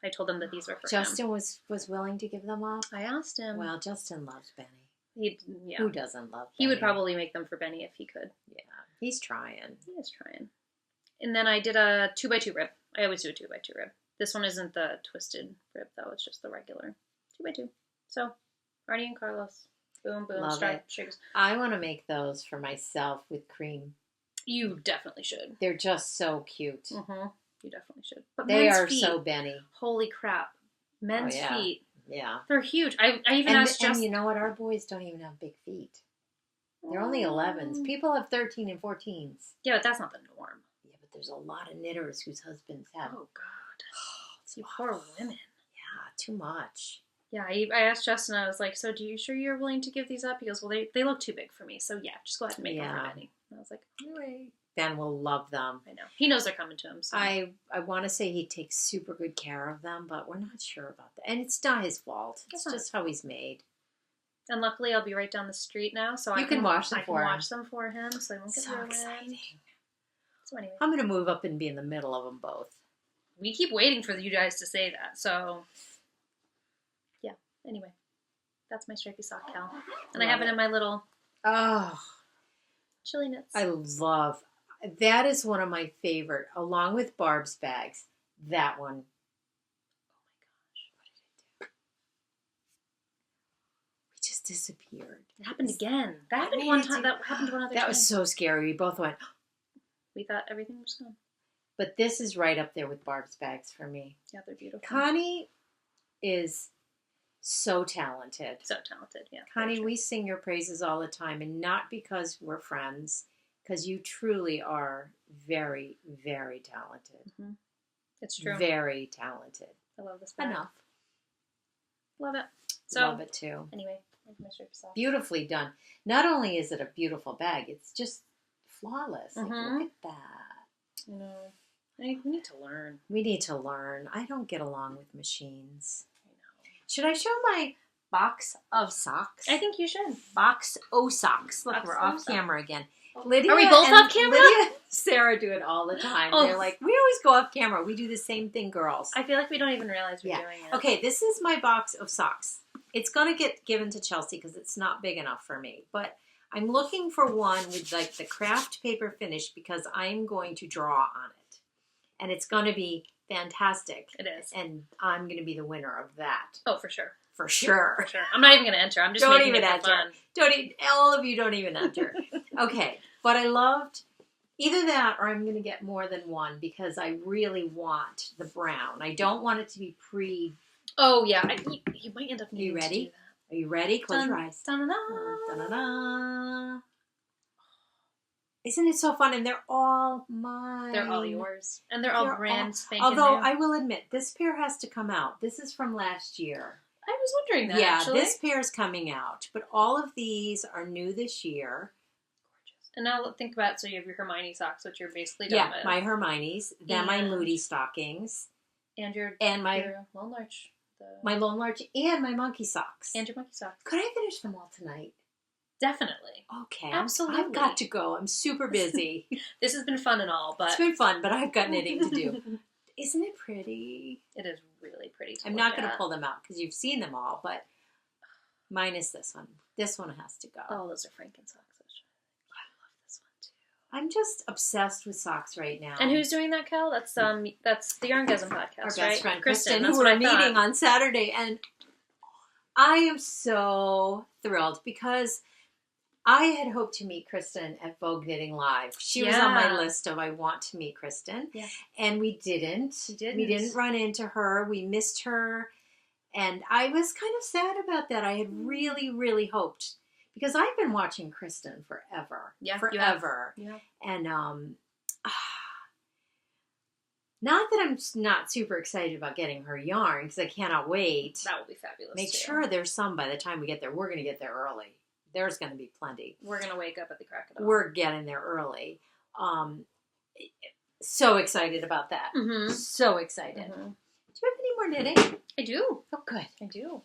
told him that these were for Justin him. was willing to give them up? I asked him. Well, Justin loves Benny. Who doesn't love Benny? He would probably make them for Benny if he could. Yeah, he's trying. He is trying. And then I did a 2x2 rib. I always do a 2x2 rib. This one isn't the twisted rib, though. It's just the regular 2x2. So, Arnie and Carlos. Boom, boom, stripes. I want to make those for myself with cream. You definitely should. They're just so cute. Mm-hmm. You definitely should. But they are feet, so Benny. Holy crap. Men's feet. Yeah. They're huge. I even asked Justin. And you know what? Our boys don't even have big feet. They're only 11s. People have 13 and 14s. Yeah, but that's not the norm. Yeah, but there's a lot of knitters whose husbands have. Oh, God. You poor women. Yeah, too much. Yeah, I asked Justin, I was like, so you sure you're willing to give these up? He goes, well, they look too big for me. So, yeah, just go ahead and make them for Benny. And I was like, anyway. Ben will love them. I know. He knows they're coming to him. So. I want to say he takes super good care of them, but we're not sure about that. And it's not his fault. It's just how he's made. And luckily, I'll be right down the street now, so I can wash them for him, so I won't get ruined. Exciting. So anyway, I'm going to move up and be in the middle of them both. We keep waiting for you guys to say that, so yeah. Anyway, that's my stripy sock cal, and I have it in my little chili knits. I love that. Is one of my favorite, along with Barb's bags. That one. Disappeared. It happened again. That happened one time. That happened one other time. That was so scary. We both went. We thought everything was gone. But this is right up there with Barb's bags for me. Yeah, they're beautiful. Connie is so talented. So talented, yeah. Connie, we sing your praises all the time, and not because we're friends, because you truly are very, very talented. Mm-hmm. It's true. Very talented. I love this bag. Enough. Love it. So, love it too. Anyway. My stripy sock. Beautifully done. Not only is it a beautiful bag, it's just flawless. Mm-hmm. Like, look at that. You know, we need to learn. We need to learn. I don't get along with machines. I know. Should I show my box of socks? I think you should. Box O socks. Look, we're off camera again. Lydia, are we both off camera? Lydia and Sarah do it all the time. Oh. They're like, we always go off camera. We do the same thing, girls. I feel like we don't even realize we're doing it. Okay, this is my box of socks. It's going to get given to Chelsea because it's not big enough for me. But I'm looking for one with like the craft paper finish because I'm going to draw on it. And it's going to be fantastic. It is. And I'm going to be the winner of that. Oh, for sure. For sure. For sure. I'm not even going to enter. I'm just don't making even it for enter. fun. All of you don't even enter. Okay. But I loved either that or I'm going to get more than one because I really want the brown. I don't want it to be Oh, yeah. You might end up needing to do that. Are you ready? Close your eyes. Da-da-da. Da-da-da. Isn't it so fun? And they're all mine. They're all yours. And they're all brand spanking Although, new. I will admit, this pair has to come out. This is from last year. I was wondering that, actually. This pair is coming out. But all of these are new this year. Gorgeous. And now think about it. So you have your Hermione socks, which you're basically done with. Yeah, my Hermione's. Then my Moody stockings. And your Lone Larch. My Lone Larch and my monkey socks. And your monkey socks. Could I finish them all tonight? Definitely. Okay. Absolutely. I've got to go. I'm super busy. This has been fun and all, but... It's been fun, but I've got knitting to do. Isn't it pretty? It is really pretty to I'm not going to pull them out because you've seen them all, but minus this one. This one has to go. Oh, those are Franken socks. I love this one too. I'm just obsessed with socks right now. And who's doing that, Cal? That's the Yarngasm podcast, our best right? friend Kristen, who we're meeting on Saturday, and I am so thrilled because I had hoped to meet Kristen at Vogue Knitting Live. She was on my list of I want to meet Kristen. Yeah. And we didn't. We didn't run into her. We missed her. And I was kind of sad about that. I had really, really hoped. Because I've been watching Kristen forever. Yeah. Forever. Yeah. And not that I'm not super excited about getting her yarn, because I cannot wait. That will be fabulous. Make sure there's some by the time we get there. We're going to get there early. There's going to be plenty. We're going to wake up at the crack of dawn. We're getting there early. So excited about that. Mm-hmm. So excited. Mm-hmm. Do you have any more knitting? I do. Oh, good. I do.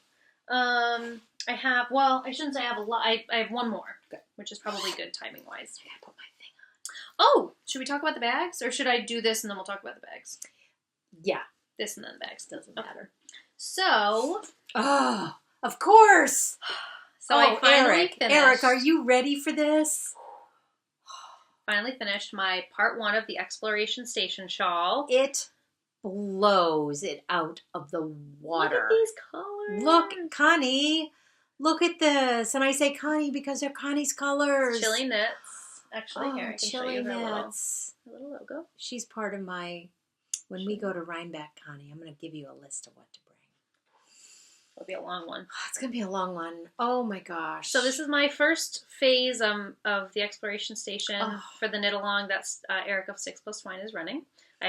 I have, well, I shouldn't say I have a lot. I have one more, which is probably good timing-wise. I gotta put my thing on. Oh, should we talk about the bags? Or should I do this and then we'll talk about the bags? Yeah. This and then the bags. Doesn't matter. So. Oh, of course. So I finally finished. Eric, are you ready for this? Finally finished my part 1 of the Exploration Station shawl. It blows it out of the water. Look at these colors. Look, Connie. Look at this. And I say Connie because they're Connie's colors. Chili Knits. Actually, here, I can show you her Knits. little logo. She's part of my, when we go to Rhinebeck, Connie, I'm going to give you a list of what to bring. It'll be a long one. It's going to be a long one. Oh my gosh. So this is my first phase of the Exploration Station for the knit along that's Eric of 6 Plus Twine is running.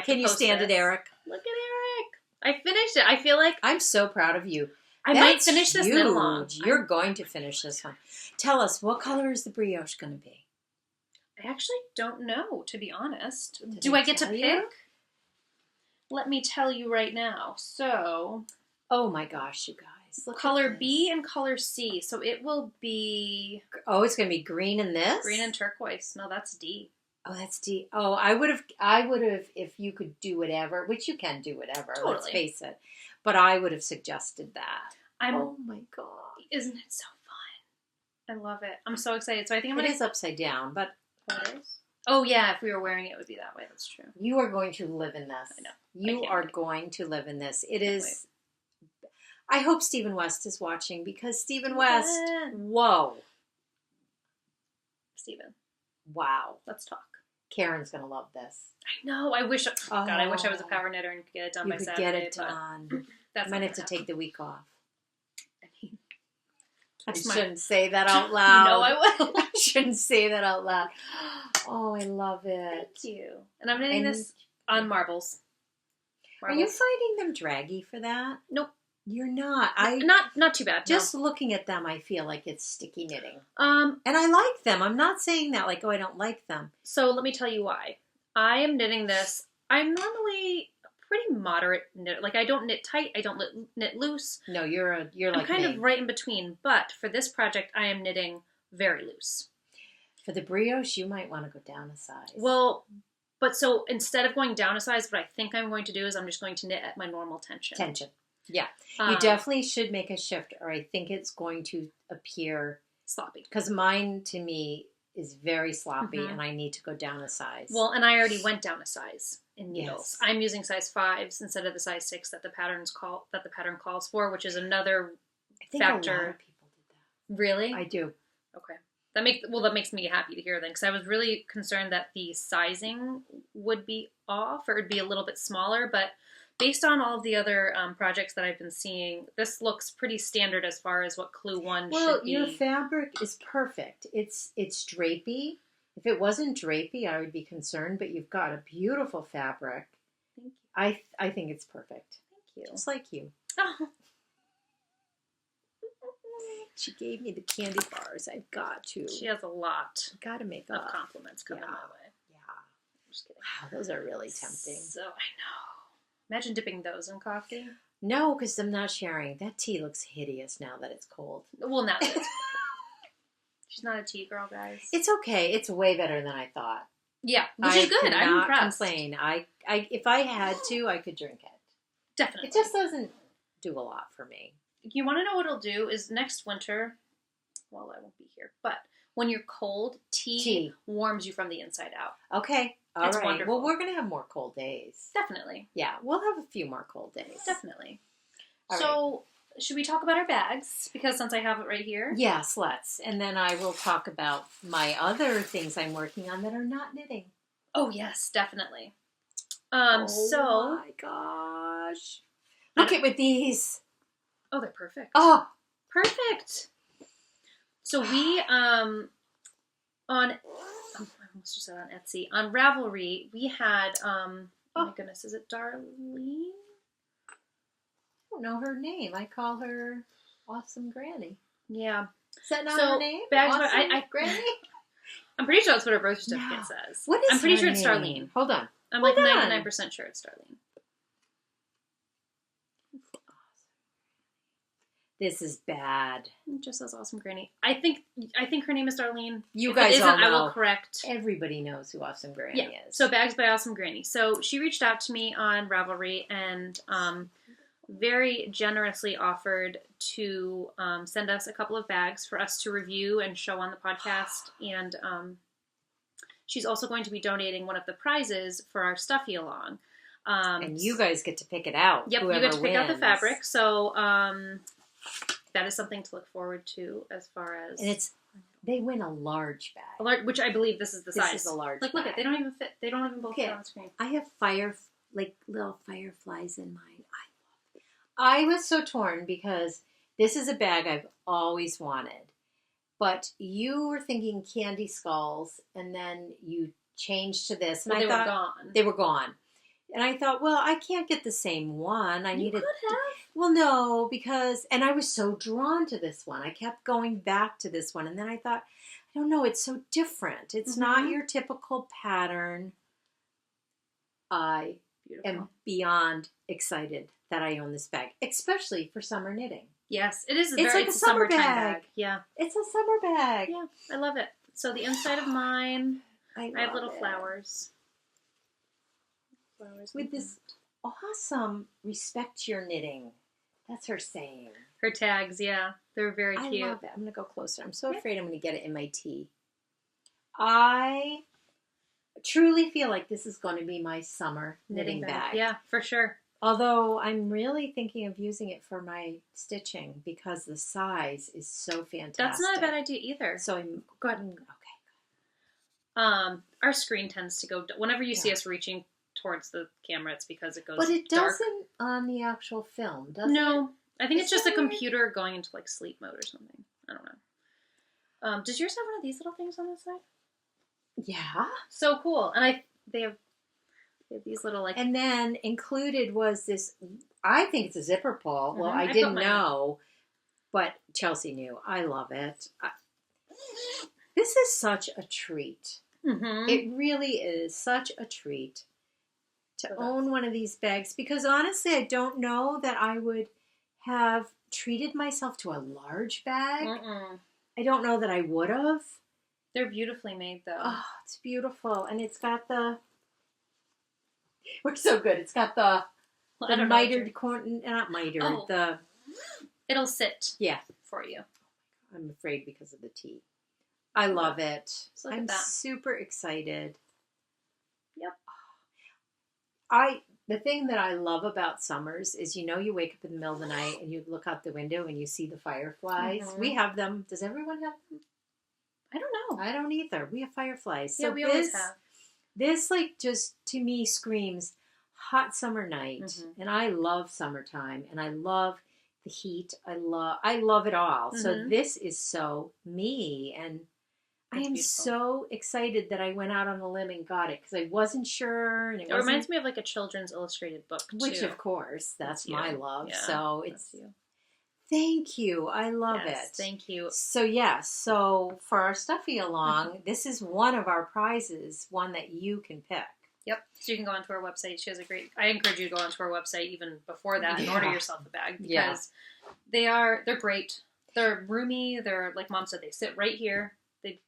Can you stand it, Eric? Look at Eric. I finished it. I feel like I'm so proud of you. I might finish this knit along. You're going to finish this one. Tell us, what color is the brioche going to be? I actually don't know, to be honest. Do I get to pick? Let me tell you right now. So, oh my gosh, you guys. Look, color B and color C. So it will be... Oh, it's going to be green in this? Green and turquoise. No, that's D. Oh, that's D. Oh, I would have, if you could do whatever, which you can do whatever, totally. Let's face it. But I would have suggested that. Oh my God. Isn't it so fun? I love it. I'm so excited. So I think I'm going to... It is upside down, but... Oh, it is? Oh, yeah. If we were wearing it, it would be that way. That's true. You are going to live in this. I know. You are going to live in this. It is... I hope Stephen West is watching because Stephen West... Whoa. Stephen. Wow. Let's talk. Karen's going to love this. I know. I wish... God, I wish I was a power knitter and could get it done by Saturday. You could get it done. I might have to take the week off. I shouldn't say that out loud. No, I will. I shouldn't say that out loud. Oh, I love it. Thank you. And I'm knitting this on marbles. Are you finding them draggy for that? Nope. You're not. Not too bad. Just looking at them, I feel like it's sticky knitting. And I like them. I'm not saying that like, oh, I don't like them. So let me tell you why. I am knitting this. I'm normally pretty moderate knitter. Like I don't knit tight. I don't knit loose. No, you're I'm like kind of right in between. But for this project, I am knitting very loose. For the brioche, you might want to go down a size. Well, but so instead of going down a size, what I think I'm going to do is I'm just going to knit at my normal tension. Yeah. You definitely should make a shift or I think it's going to appear sloppy. Because mine, to me, is very sloppy and I need to go down a size. Well, and I already went down a size in needles. Yes. I'm using size 5s instead of the size 6 that the pattern calls for, which is another factor. A lot of people did that. Really? I do. Okay. That makes me happy to hear then, because I was really concerned that the sizing would be off or it'd be a little bit smaller, but based on all of the other projects that I've been seeing, this looks pretty standard as far as what Clue 1 should be. Well, your fabric is perfect. It's drapey. If it wasn't drapey, I would be concerned, but you've got a beautiful fabric. Thank you. I think it's perfect. Thank you. Just like you. Oh. She gave me the candy bars. I've got to. She has a lot got to make of up. compliments coming my way. Yeah. I'm just kidding. Wow, those are really tempting. So, I know. Imagine dipping those in coffee. No, because I'm not sharing. That tea looks hideous now that it's cold. Well, now that it's cold. She's not a tea girl, guys. It's okay. It's way better than I thought. Yeah, which is good. I'm impressed. Complain. I if I had to, I could drink it. Definitely. It just doesn't do a lot for me. You want to know what it'll do is next winter, well, I won't be here, but when you're cold, tea warms you from the inside out. Okay. All right. Wonderful. Well, we're going to have more cold days. Definitely. Yeah, we'll have a few more cold days. Definitely. All so, should we talk about our bags? Because since I have it right here. Yes, let's. And then I will talk about my other things I'm working on that are not knitting. Oh, yes, definitely. Oh my gosh. Look at with these. Oh, they're perfect. Oh, perfect. So we, I almost just said on Etsy, on Ravelry, we had, oh my goodness, is it Darlene? I don't know her name. I call her Awesome Granny. Yeah. Is that not her name? Awesome Granny? I'm pretty sure that's what her birth certificate says. What is I'm pretty her sure it's name? Darlene. Hold on. I'm like 99% sure it's Darlene. This is bad. It just says Awesome Granny. I think her name is Darlene. You guys all know. I will correct. Everybody knows who Awesome Granny is. So Bags by Awesome Granny. So she reached out to me on Ravelry and very generously offered to send us a couple of bags for us to review and show on the podcast. And she's also going to be donating one of the prizes for our Stuffy Along. And you guys get to pick it out. Yep, you get to pick out the fabric. So that is something to look forward to as far as... And they win a large bag. Which I believe this is the size. This is a large bag. Look, they don't even fit. They don't even both fit on screen. I have little fireflies in mine. I was so torn because this is a bag I've always wanted. But you were thinking candy skulls, and then you changed to this. And I thought, were gone. They were gone. And I thought, well, I can't get the same one. You could have. Well, no, because... And I was so drawn to this one. I kept going back to this one. And then I thought, I don't know, it's so different. It's not your typical pattern. I am beyond excited that I own this bag, especially for summer knitting. Yes, it is. It's like a summertime bag. Yeah. It's a summer bag. Yeah, I love it. So the inside of mine, I have little flowers. With this awesome respect your knitting. That's her saying. Her tags, yeah. They're very cute. I love it. I'm going to go closer. I'm so afraid I'm going to get it in my tea. I truly feel like this is going to be my summer knitting bag. Yeah, for sure. Although I'm really thinking of using it for my stitching because the size is so fantastic. That's not a bad idea either. So I'm... Go ahead. Okay. Our screen tends to go... Whenever you see us reaching towards the camera, it's because it goes dark. But it doesn't on the actual film, does it? No. I think it's just a computer going into like sleep mode or something. I don't know. Does yours have one of these little things on the side? Yeah. So cool. And they have these little like... And then included was this, I think it's a zipper pull. Well, I didn't know, but Chelsea knew. I love it. This is such a treat. Mm-hmm. It really is such a treat to own one of these bags because honestly, I don't know that I would have treated myself to a large bag. I don't know that I would have. They're beautifully made though. Oh, it's beautiful. And it's got the... We're so good. It's got the mitered corn... Not mitered. Oh. It'll sit for you. I'm afraid because of the tea. I love it. I'm super excited. Yep. The thing that I love about summers is, you wake up in the middle of the night and you look out the window and you see the fireflies. Mm-hmm. We have them. Does everyone have them? I don't know. I don't either. We have fireflies. Yeah, we always have. This, just, to me, screams hot summer night. Mm-hmm. And I love summertime. And I love the heat. I love it all. Mm-hmm. So this is so me. And I am so excited that I went out on a limb and got it because I wasn't sure. And it reminds me of like a children's illustrated book, too. Which, of course, that's my love. Yeah, so it's... Thank you. I love it. Thank you. So, yes. So, for our Stuffy Along, this is one of our prizes, one that you can pick. Yep. So you can go onto our website. She has a great... I encourage you to go onto our website even before that and order yourself a bag because they're great. They're roomy. They're, like Mom said, they sit right here. They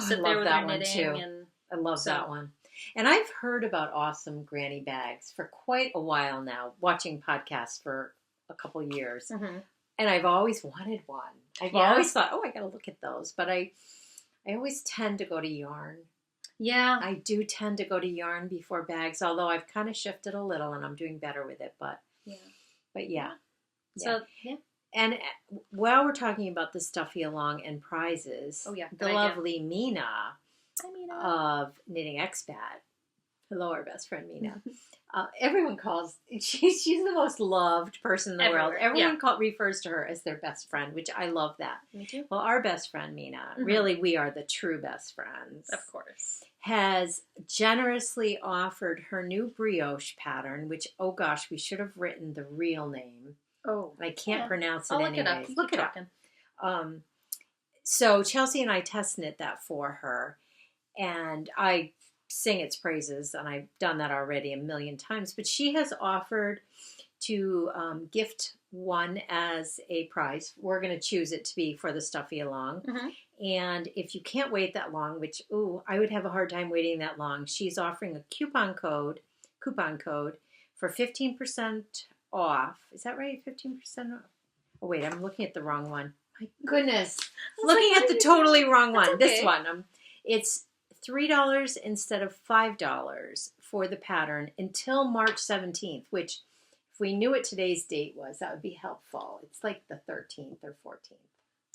sit there with their knitting. And I love that one. And I've heard about awesome granny bags for quite a while now, watching podcasts for a couple years. Mm-hmm. And I've always wanted one. I've always thought, I got to look at those. But I always tend to go to yarn. Yeah. I do tend to go to yarn before bags, although I've kind of shifted a little and I'm doing better with it. But yeah. So, And while we're talking about the Stuffy Along and prizes, the lovely Mina, of Knitting Expat, hello, our best friend Mina. Everyone calls, she's the most loved person in the world. Everyone refers to her as their best friend, which I love that. Me too. Well, our best friend Mina, really we are the true best friends. Of course. Has generously offered her new brioche pattern, which, oh gosh, we should have written the real name. Oh. I can't pronounce it I'll anyways. look it up. Look it up. So Chelsea and I test knit that for her, and I sing its praises, and I've done that already a million times, but she has offered to gift one as a prize. We're going to choose it to be for the Stuffy Along. Mm-hmm. And if you can't wait that long, which, I would have a hard time waiting that long, she's offering a coupon code for 15% off. Is that right? 15% off? Oh, wait, I'm looking at the wrong one. My goodness. Looking at the totally wrong one. Okay. This one. It's $3 instead of $5 for the pattern until March 17th, which if we knew what today's date was, that would be helpful. It's like the 13th or 14th.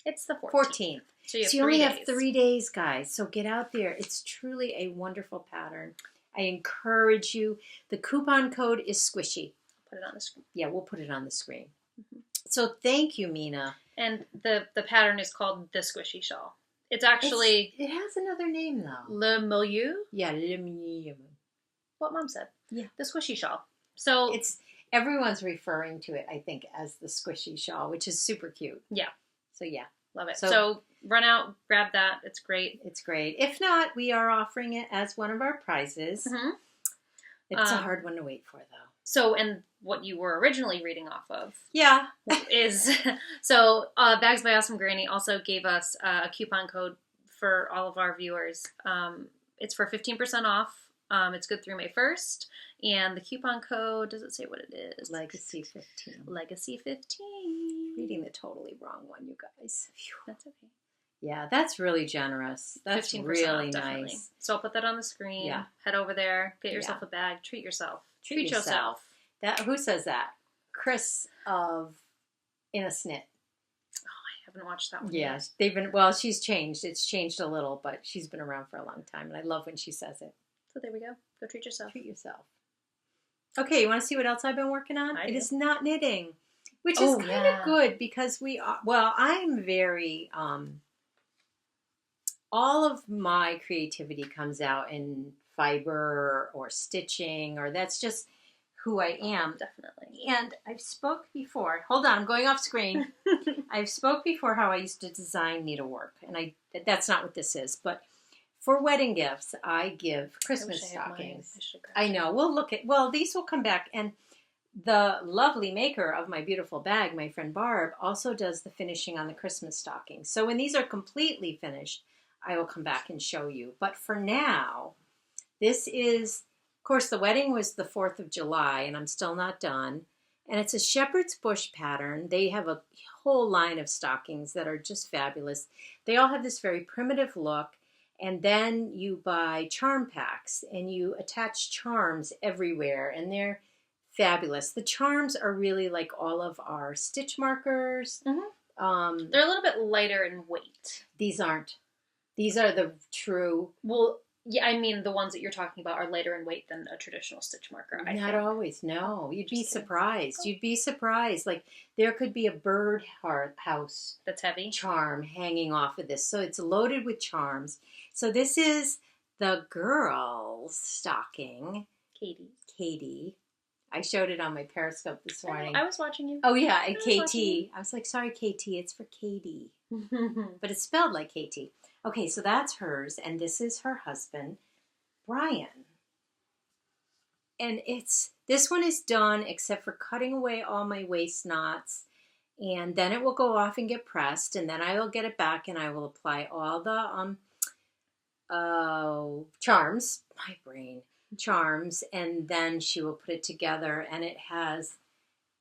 It's the 14th. So you only have 3 days, guys. So get out there. It's truly a wonderful pattern. I encourage you. The coupon code is squishy. Put it on the screen. Yeah, we'll put it on the screen. Mm-hmm. So thank you, Mina. And the pattern is called the Squishy Shawl. It's actually... It has another name, though. Le Milieu? Yeah, Le Milieu. What Mom said. Yeah. The Squishy Shawl. So... Everyone's referring to it, I think, as the Squishy Shawl, which is super cute. Yeah. So, yeah. Love it. So run out, grab that. It's great. It's great. If not, we are offering it as one of our prizes. Mm-hmm. It's a hard one to wait for, though. So, and what you were originally reading off of. Yeah. Is, so Bags by Awesome Granny also gave us a coupon code for all of our viewers. It's for 15% off. It's good through May 1st. And the coupon code, does it say what it is? Legacy 15. Legacy 15. Reading the totally wrong one, you guys. Phew. That's okay. Yeah, that's really generous. That's really nice. So I'll put that on the screen. Yeah. Head over there. Get yourself a bag. Treat yourself. Treat yourself. Who says that? Chris of In a Snit. Oh, I haven't watched that one. Yeah, she's changed. It's changed a little, but she's been around for a long time, and I love when she says it. So there we go. Go treat yourself. Treat yourself. Okay, you want to see what else I've been working on? It is not knitting, which is kind of good because I'm very, all of my creativity comes out in fiber or stitching, or that's just who I am. Definitely. And I've spoke before. Hold on, I'm going off screen. I've spoke before how I used to design needlework, and that's not what this is, but for wedding gifts, I give Christmas stockings. I know. These will come back. And the lovely maker of my beautiful bag, my friend Barb, also does the finishing on the Christmas stockings. So when these are completely finished, I will come back and show you. But for now, this is, of course, the wedding was the 4th of July, and I'm still not done. And it's a shepherd's bush pattern. They have a whole line of stockings that are just fabulous. They all have this very primitive look. And then you buy charm packs and you attach charms everywhere, and they're fabulous. The charms are really like all of our stitch markers. Mm-hmm. They're a little bit lighter in weight. These aren't. These are the true. Well, Yeah, I mean, the ones that you're talking about are lighter in weight than a traditional stitch marker, I Not think. always, no. You'd be surprised. You'd be surprised. Like, there could be a bird house that's heavy charm hanging off of this. So it's loaded with charms. So this is the girl's stocking. Katie. I showed it on my Periscope this morning. I was watching you. Oh, yeah, and KT. I was like, sorry, KT, it's for Katie. But it's spelled like KT. Okay, so that's hers, and this is her husband, Brian. And this one is done except for cutting away all my waist knots, and then it will go off and get pressed, and then I will get it back and I will apply all the charms, my brain, charms, and then she will put it together, and it has,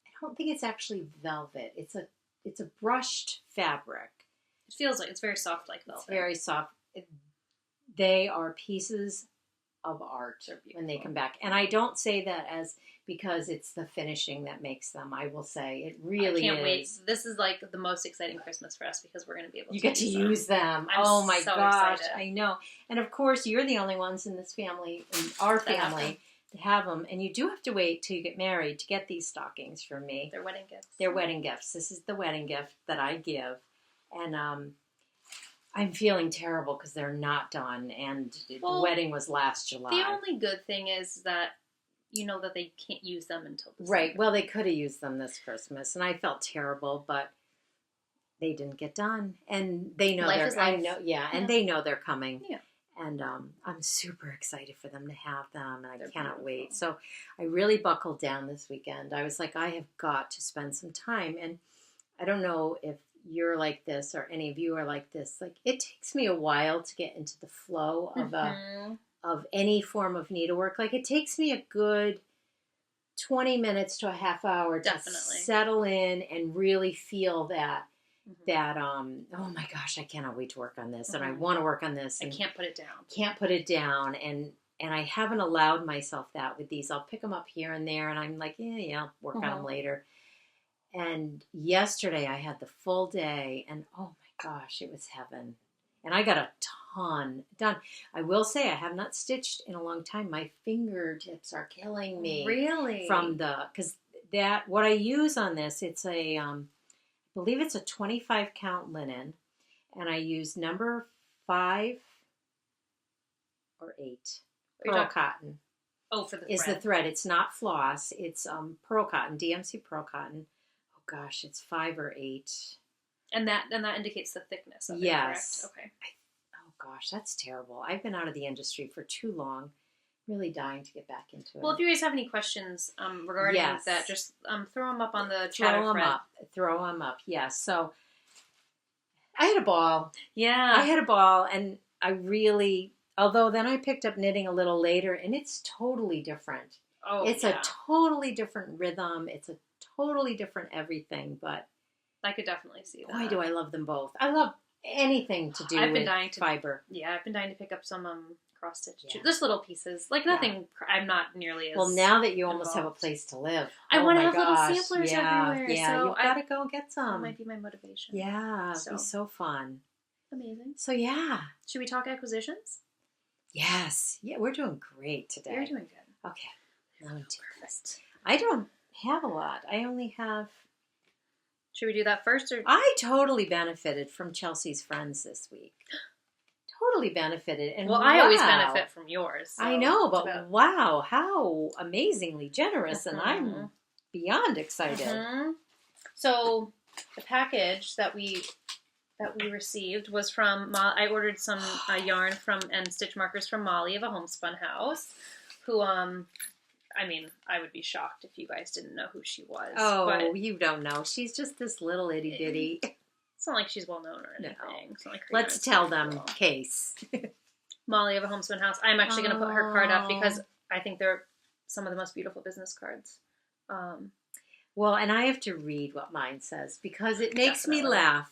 I don't think it's actually velvet. It's a brushed fabric. It feels like it's very soft, like velvet. It's very soft. They are pieces of art when they come back. And I don't say that because it's the finishing that makes them. I will say it really is. I can't wait. This is like the most exciting Christmas for us because we're going to be able to use them. Oh my gosh, excited. I know. And of course, you're the only ones in this family, in our family, to have them. And you do have to wait till you get married to get these stockings from me. They're wedding gifts. They're wedding gifts. This is the wedding gift that I give. And I'm feeling terrible because they're not done, and the wedding was last July. The only good thing is that you know that they can't use them until December. Right. Well, they could have used them this Christmas, and I felt terrible, but they didn't get done, and they know they're. I know, and they know they're coming. Yeah. And I'm super excited for them to have them, and I cannot wait. So I really buckled down this weekend. I was like, I have got to spend some time, and I don't know if you're like this or any of you are like this. Like, it takes me a while to get into the flow of any form of needlework. Like, it takes me a good 20 minutes to a half hour to settle in and really feel that oh my gosh, I cannot wait to work on this, and I want to work on this, and I can't put it down, and I haven't allowed myself that with these. I'll pick them up here and there, and I'm like, I'll work on them later. And yesterday I had the full day, and oh my gosh, it was heaven. And I got a ton done. I will say I have not stitched in a long time. My fingertips are killing me. Really? Because what I use on this, it's I believe it's a 25 count linen, and I use number 5 or 8 pearl cotton. Oh, for the thread. Is the thread. It's not floss. It's pearl cotton, DMC pearl cotton. Gosh, it's 5 or 8. And that indicates the thickness of it, yes. Correct? Okay. Oh gosh, that's terrible. I've been out of the industry for too long. Really dying to get back into it. Well, if you guys have any questions regarding that, just throw them up on the chatter thread. Throw them up, yes. So I had a ball. Yeah. I had a ball, and I really, although then I picked up knitting a little later, and it's totally different. Oh, it's a totally different rhythm. It's a totally different everything, but I could definitely see that. Why do I love them both? I love anything to do with fiber. Yeah, I've been dying to pick up some cross stitch. Yeah. Just little pieces, like nothing. Yeah. I'm not nearly as well now that you almost have a place to live. I want to have little samplers everywhere. Yeah, so you've got to go get some. That might be my motivation. Yeah, it'd be so fun. Amazing. So yeah, should we talk acquisitions? Yes. Yeah, we're doing great today. You're doing good. Okay. Perfect. I don't have a lot. I only have. Should we do that first? Or I totally benefited from Chelsea's friends this week. Totally benefited. And well, I always benefit from yours. So I know, but wow, how amazingly generous, and I'm beyond excited. So the package that we received was from I ordered some yarn and stitch markers from Molly of a Homespun House, who I mean, I would be shocked if you guys didn't know who she was. Oh, but you don't know. She's just this little itty bitty. It's not like she's well known or anything. No. It's not like let's tell them, Case. Molly of a Homespun House. I'm actually going to put her card up because I think they're some of the most beautiful business cards. Well, and I have to read what mine says because it makes me laugh.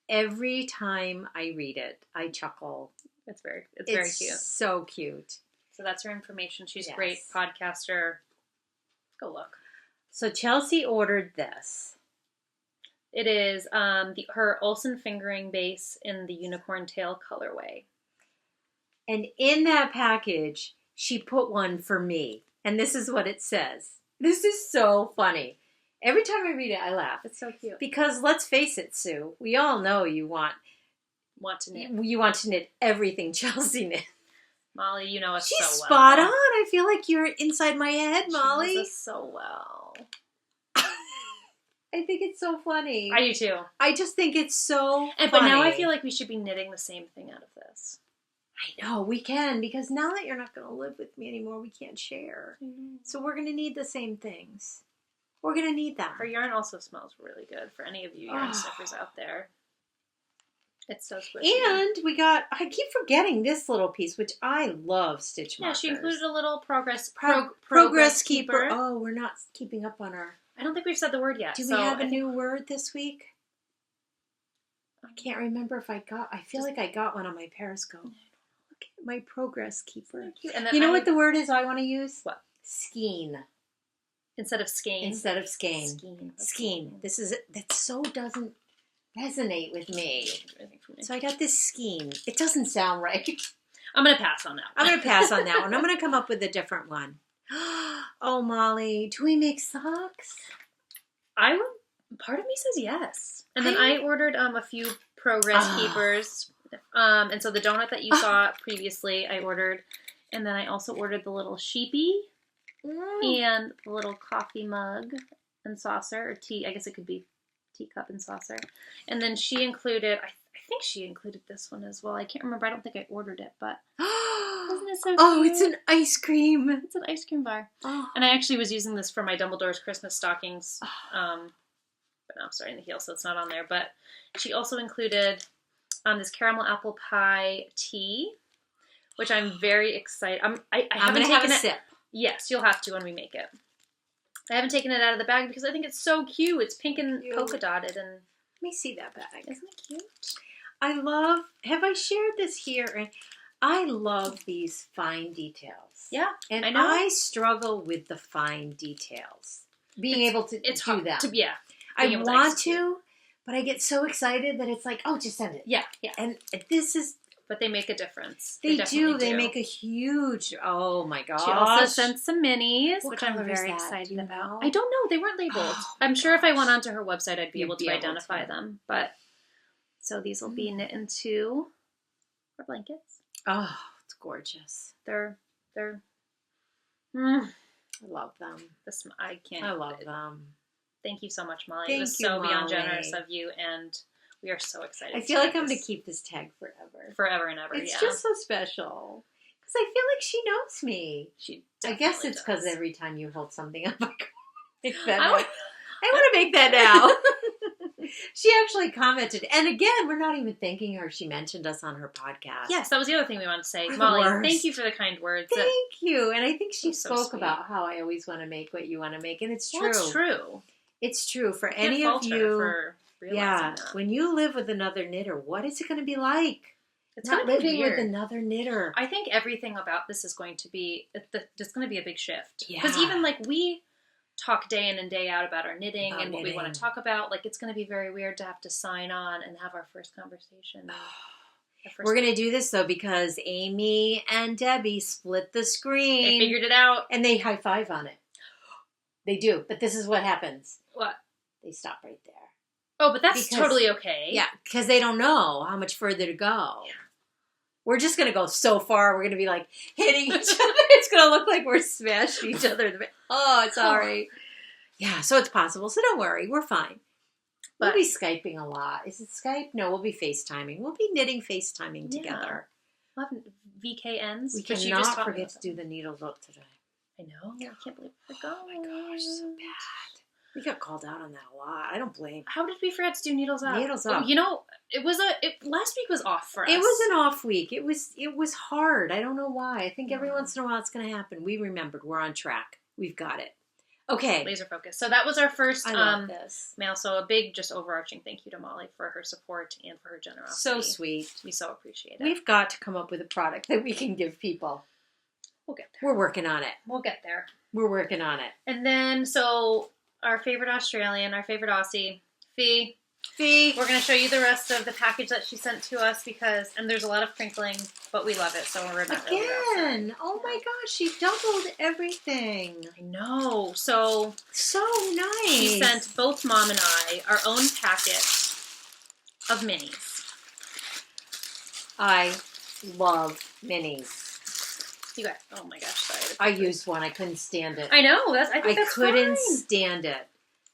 Every time I read it, I chuckle. It's very cute. So cute. So that's her information. She's a great podcaster. Go look. So Chelsea ordered this. It is her Olsen fingering base in the unicorn tail colorway. And in that package, she put one for me. And this is what it says. This is so funny. Every time I read it, I laugh. It's so cute. Because let's face it, Sue, we all know you want to knit. You want to knit everything Chelsea knit. Molly, you know us She's so well. spot on. I feel like you're inside my head, Molly. She knows us so well. I think it's so funny. I do too. I just think it's so funny. But now I feel like we should be knitting the same thing out of this. I know, we can, because now that you're not going to live with me anymore, we can't share. So we're going to need the same things. We're going to need that. Her yarn also smells really good for any of you yarn sniffers out there. It's so squishy. And I keep forgetting this little piece, which I love stitch markers. Yeah, she included a little progress keeper. Oh, we're not keeping up on our... I don't think we've said the word yet. Do we have a new word this week? I can't remember if I feel like I got one on my Periscope. Look at my progress keeper. So cute. And then you know what the word is I want to use? What? Skein. Instead of skein. Skein. Skein. That so doesn't resonate with me. So I got this skein. It doesn't sound right. I'm going to pass on that one. I'm going to pass on that one. I'm going to come up with a different one. Oh, Molly, do we make socks? Part of me says yes. And then I ordered a few progress keepers. And so the donut that you saw previously, I ordered. And then I also ordered the little sheepy and the little coffee mug and saucer, or tea. I guess it could be teacup and saucer. And then she included, I think she included this one as well. I can't remember. I don't think I ordered it, but isn't it so cute? Oh, it's an ice cream. It's an ice cream bar. Oh. And I actually was using this for my Dumbledore's Christmas stockings. But now I'm starting to heal, so it's not on there. But she also included this caramel apple pie tea, which I'm very excited. I'm going to have a sip. Yes, you'll have to when we make it. I haven't taken it out of the bag because I think it's so cute. It's pink and polka dotted. And let me see that bag. Isn't it cute? Have I shared this here? I love these fine details. Yeah, and I struggle with the fine details. Being able to do that. I want to, but I get so excited that it's like, oh, just send it. Yeah. And this is... But they make a difference. They do. They make a huge... Oh, my gosh. She also sent some minis, which I'm very excited about. I don't know. They weren't labeled. I'm sure if I went onto her website, I'd be able to identify them. But so these will be knit into our blankets. Oh, it's gorgeous. I love them. I love them. Thank you so much, Molly. It was so beyond generous of you, and we are so excited. I feel like I'm going to keep this tag forever. Forever and ever, It's just so special. Because I feel like she knows me. I guess it's because every time you hold something up, I want to make that now. She actually commented. And again, we're not even thanking her. She mentioned us on her podcast. Yes, that was the other thing we wanted to say. Molly, thank you for the kind words. Thank you. And I think she spoke about how I always want to make what you want to make. And it's true. It's true. It's true. For any of you... when you live with another knitter, what is it going to be like? It's not living with another knitter. I think everything about this is going to be, it's going to be a big shift. Because even we talk day in and day out about our knitting and what we want to talk about. It's going to be very weird to have to sign on and have our first conversation. We're going to do this, though, because Amy and Debbie split the screen. They figured it out. And they high-five on it. They do. But this is what happens. What? They stop right there. Oh, but that's totally okay. Yeah, because they don't know how much further to go. Yeah. We're just going to go so far, we're going to be hitting each other. It's going to look like we're smashing each other. Oh, sorry. Yeah, so it's possible. So don't worry. We're fine. We'll be Skyping a lot. Is it Skype? No, we'll be FaceTiming. We'll be knitting FaceTiming together. We'll have VKNs. We cannot forget to do the needles up today. I know. I can't believe we're going. Oh my gosh, so bad. We got called out on that a lot. I don't blame. How did we forget to do needles up? Needles up. Last week was off for us. It was an off week. It was hard. I don't know why. I think every once in a while it's going to happen. We remembered. We're on track. We've got it. Okay. Laser focus. So that was our first mail. So a big, just overarching thank you to Molly for her support and for her generosity. So sweet. We so appreciate it. We've got to come up with a product that we can give people. We'll get there. We're working on it. We'll get there. We're working on it. And then, our favorite Australian, our favorite Aussie, Fee. Fee. We're going to show you the rest of the package that she sent to us and there's a lot of crinkling, but we love it, so we're not really Again! Oh my gosh, she doubled everything. I know. So nice. She sent both Mom and I our own packet of minis. I love minis. You got, oh my gosh, sorry. I used one. I couldn't stand it. I know. I couldn't stand it.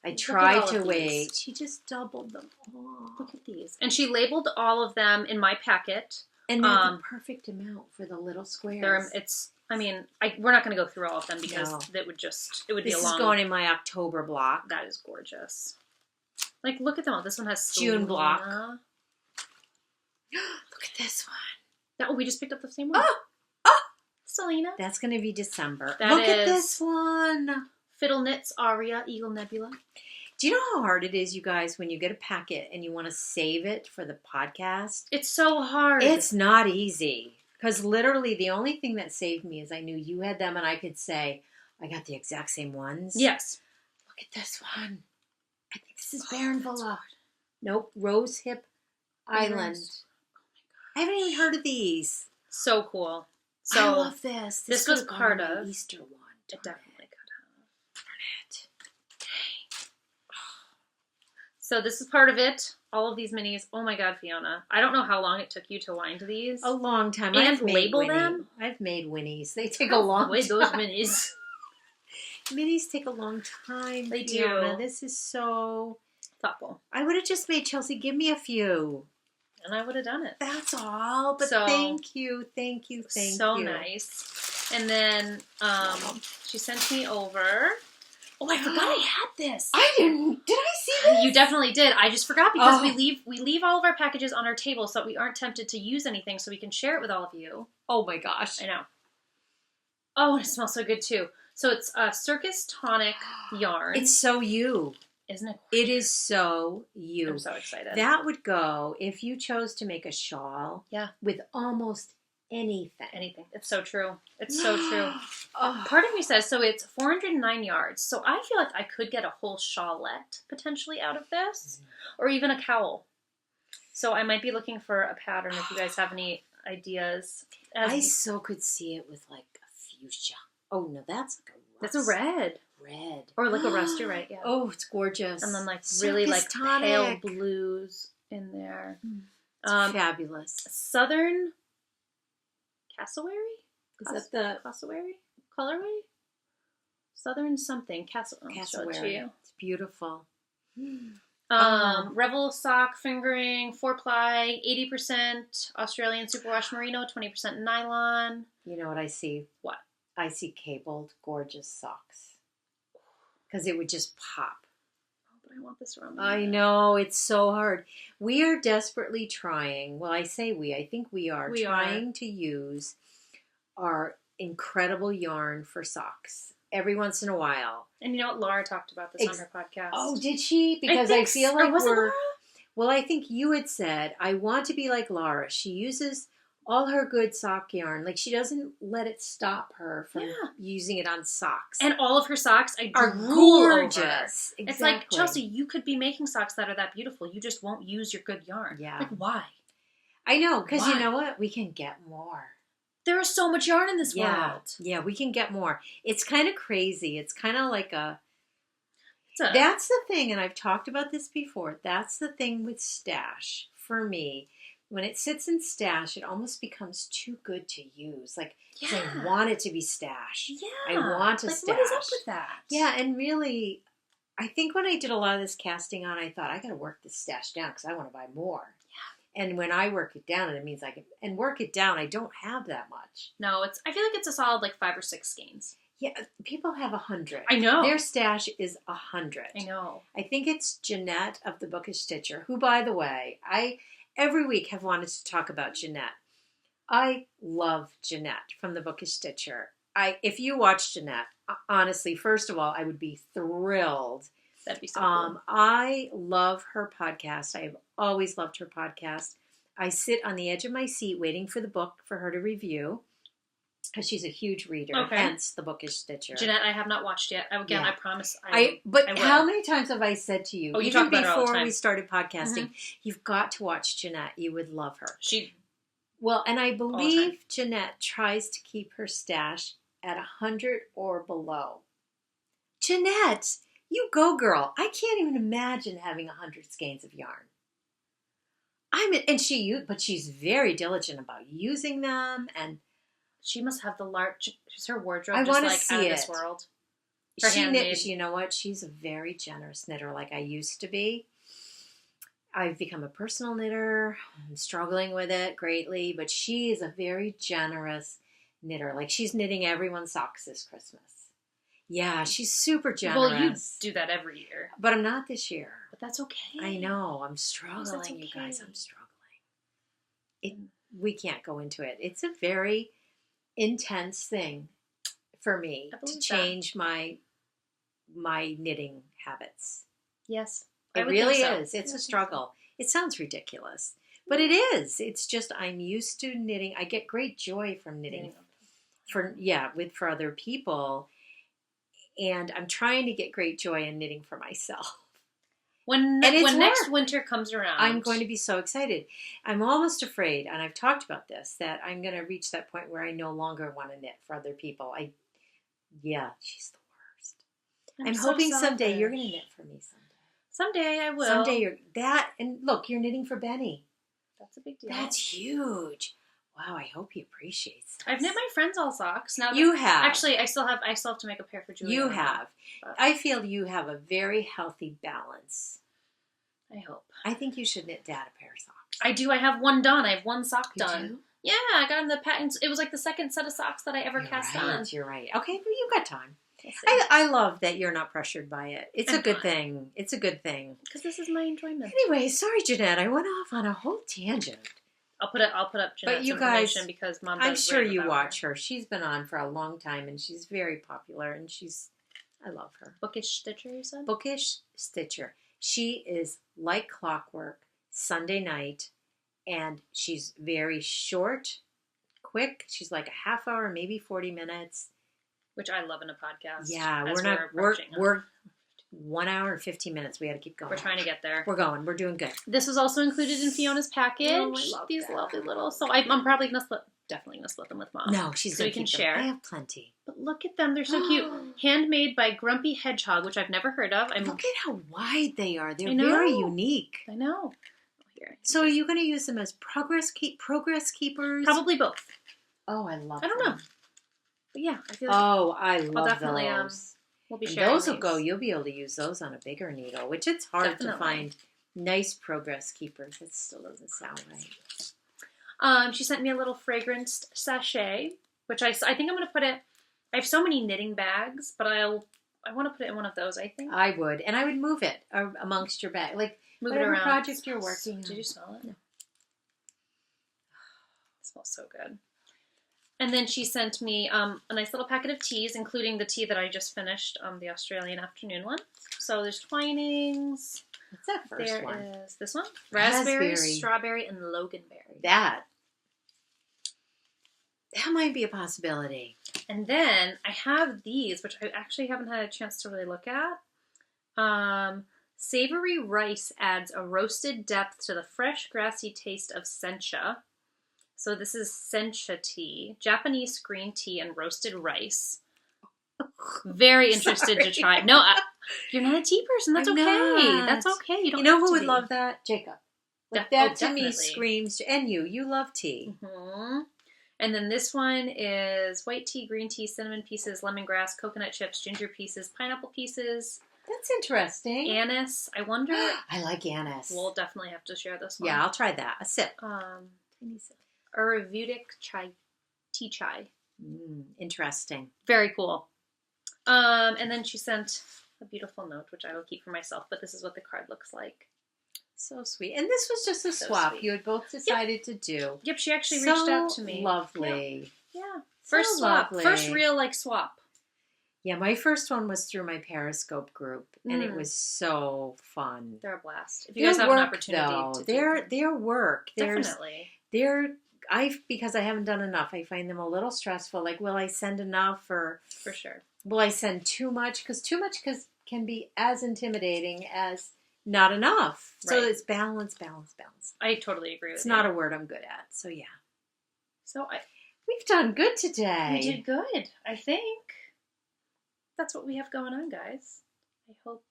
I tried to wait. She just doubled them all. Look at these. And she labeled all of them in my packet. And they're the perfect amount for the little squares. We're not going to go through all of them because it would be a long... This is going in my October block. That is gorgeous. Like, look at them all. This one has June block. Look at this one. We just picked up the same one. Selena. That's going to be December. Look at this one. Fiddle Knits Aria Eagle Nebula. Do you know how hard it is, you guys, when you get a packet and you want to save it for the podcast? It's so hard. It's not easy. Because literally the only thing that saved me is I knew you had them and I could say, I got the exact same ones. Yes. Look at this one. I think this is Baronvilla. Nope. Rose Hip Island. Oh my gosh. I haven't even heard of these. So cool. So I love this. This was part of Easter one. It definitely could have. Darn it. So this is part of it. All of these minis. Oh my God, Fiona. I don't know how long it took you to wind these. A long time. And label them. I've made Winnies. They take a long time. Those minis. Minis take a long time. They Fiona. do. This is so thoughtful. I would have just made Chelsea give me a few. And I would have done it. That's all. But thank you. So nice. And then she sent me over. Oh, I forgot I had this. I didn't. Did I see this? You definitely did. I just forgot because we leave all of our packages on our table so that we aren't tempted to use anything so we can share it with all of you. Oh my gosh. I know. Oh, and it smells so good too. So it's a Circus Tonic yarn. It's so you. Isn't it? It is so you. I'm so excited. That would go if you chose to make a shawl. Yeah. With almost anything. It's so true. It's so true. Part of me says, so it's 409 yards. So I feel like I could get a whole shawlette potentially out of this. Or even a cowl. So I might be looking for a pattern if you guys have any ideas. I so could see it with like a fuchsia. Oh no, that's like a rust. That's a red. Or like a rust, you're right, yeah. Oh, it's gorgeous. And then like really like pale blues in there. It's fabulous. Southern Cassowary? Is that the Cassowary colorway? Southern something. Cassowary. It's beautiful. Revel sock fingering, 4-ply, 80% Australian superwash merino, 20% nylon. You know what I see? What? I see cabled gorgeous socks. Because it would just pop. Oh, but I want this around. I know, it's so hard. We are desperately trying. Well, I say we. I think we are trying to use our incredible yarn for socks every once in a while. And you know what? Laura talked about this on her podcast. Oh, did she? Because I feel like well, I think you had said, I want to be like Laura. She uses all her good sock yarn. Like, she doesn't let it stop her from using it on socks. And all of her socks are gorgeous. Exactly. It's like, Chelsea, you could be making socks that are that beautiful. You just won't use your good yarn. Yeah. Like, why? I know, because you know what? We can get more. There is so much yarn in this world. Yeah, we can get more. It's kind of crazy. It's kind of like that's the thing, and I've talked about this before. That's the thing with stash for me. When it sits in stash, it almost becomes too good to use. Like, I want it to be stash. Yeah. I want to stash. What is up with that? Yeah, and really, I think when I did a lot of this casting on, I thought, I got to work this stash down because I want to buy more. Yeah. And when I work it down, it means I can... And work it down, I don't have that much. No, I feel like it's a solid, 5 or 6 skeins. Yeah, people have 100. I know. Their stash is 100. I know. I think it's Jeanette of the Bookish Stitcher, who, by the way, every week have wanted to talk about Jeanette. I love Jeanette from the Bookish Stitcher. If you watch Jeanette, honestly, first of all, I would be thrilled. That'd be so cool. I love her podcast. I have always loved her podcast. I sit on the edge of my seat waiting for the book for her to review. because she's a huge reader, hence the bookish stitcher. Jeanette, I have not watched yet. Again, I promise But how many times have I said to you, you even before we started podcasting, you've got to watch Jeanette. You would love her. Well, and I believe Jeanette tries to keep her stash at 100 or below. Jeanette, you go, girl. I can't even imagine having 100 skeins of yarn. But she's very diligent about using them, and she must have the large. Her wardrobe just like out of this world. She knits. You know what? She's a very generous knitter, like I used to be. I've become a personal knitter. I'm struggling with it greatly, but she is a very generous knitter. Like she's knitting everyone's socks this Christmas. Yeah, she's super generous. Well, you do that every year. But I'm not this year. But that's okay. I know. I'm struggling, you guys. I'm struggling. We can't go into it. It's a very intense thing for me to change my knitting habits. Yes. It really is. It's a struggle. It sounds ridiculous, but it is. It's just I'm used to knitting. I get great joy from knitting for other people, and I'm trying to get great joy in knitting for myself. When next winter comes around, I'm going to be so excited. I'm almost afraid, and I've talked about this, that I'm going to reach that point where I no longer want to knit for other people. She's the worst. I'm hoping someday you're going to knit for me someday. Someday I will. Someday and look, you're knitting for Benny. That's a big deal. That's huge. Wow, I hope he appreciates this. I've knit my friends all socks. Now you have. Actually, I still have to make a pair for Julia. You have. But I feel you have a very healthy balance. I hope. I think you should knit Dad a pair of socks. I do. I have one done. I have one sock done. Do? Yeah, I got him the patent. It was like the second set of socks that I ever cast on. You're right. Okay, well, you've got time. I love that you're not pressured by it. It's a good thing. It's a good thing. Because this is my enjoyment. Anyway, sorry, Jeanette. I went off on a whole tangent. I'll put up Jeanette's information because Mom does. I'm sure you watch her. She's been on for a long time, and she's very popular, and I love her. Bookish Stitcher, you said? Bookish Stitcher. She is like clockwork, Sunday night, and she's very short, quick. She's like a half hour, maybe 40 minutes. Which I love in a podcast. Yeah, we're 1 hour and 15 minutes. We got to keep going. We're trying to get there. We're going. We're doing good. This was also included in Fiona's package. Oh, I love these that. lovely little. So I'm probably definitely gonna split them with Mom. No, she's so gonna we can keep share. Them. I have plenty. But look at them. They're so cute. Handmade by Grumpy Hedgehog, which I've never heard of. Look at how wide they are. They're very unique. I know. Here. So are you going to use them as progress keepers? Probably both. Oh, I love them. I don't know. But yeah, I feel like I love definitely, those. We'll be sharing those will go. You'll be able to use those on a bigger needle, which it's hard to find nice progress keepers. It still doesn't sound right. She sent me a little fragranced sachet, which I think I'm going to put it. I have so many knitting bags, but I want to put it in one of those. I think I would, and I would move it amongst your bag, like move it around. Project you're working on. Did you smell it? No. It smells so good. And then she sent me a nice little packet of teas, including the tea that I just finished, the Australian afternoon one. So there's Twinings. What's that first one? There is this one. Raspberry, strawberry, and loganberry. That might be a possibility. And then I have these, which I actually haven't had a chance to really look at. Savory rice adds a roasted depth to the fresh, grassy taste of sencha. So this is sencha tea, Japanese green tea, and roasted rice. Very interested to try. No, you're not a tea person. That's okay. Not. That's okay. You don't. You know have who to would be. love that? Jacob. Like that to me screams. And you love tea. Mm-hmm. And then this one is white tea, green tea, cinnamon pieces, lemongrass, coconut chips, ginger pieces, pineapple pieces. That's interesting. Anise. I wonder. I like anise. We'll definitely have to share this one. Yeah, I'll try that. A sip. Tiny sip. Ayurvedic tea chai. Interesting. Very cool. And then she sent a beautiful note, which I will keep for myself. But this is what the card looks like. So sweet. And this was just a swap sweet. You had both decided to do. Yep, she actually reached out to me. Lovely. Yeah. First swap. Lovely. First real swap. Yeah, my first one was through my Periscope group, and it was so fun. They're a blast. If you guys have an opportunity to their work, definitely. Their because I haven't done enough, I find them a little stressful. Like, will I send enough, or for sure, will I send too much? Because too much can be as intimidating as not enough. Right. So it's balance. I totally agree with you. It's not a word I'm good at. So yeah. So we've done good today. We did good. I think that's what we have going on, guys. I hope.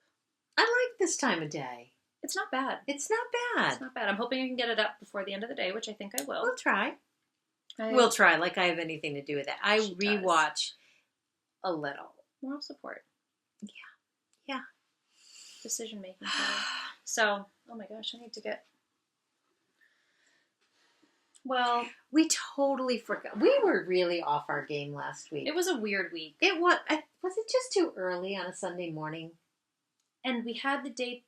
I like this time of day. It's not bad. It's not bad. It's not bad. I'm hoping I can get it up before the end of the day, which I think I will. We'll try. We'll try. Like I have anything to do with that. I rewatch a little. Moral support. Yeah. Decision making. So, oh my gosh, I need to get. Well, we totally forgot. We were really off our game last week. It was a weird week. It was. Was it just too early on a Sunday morning? And we had the date.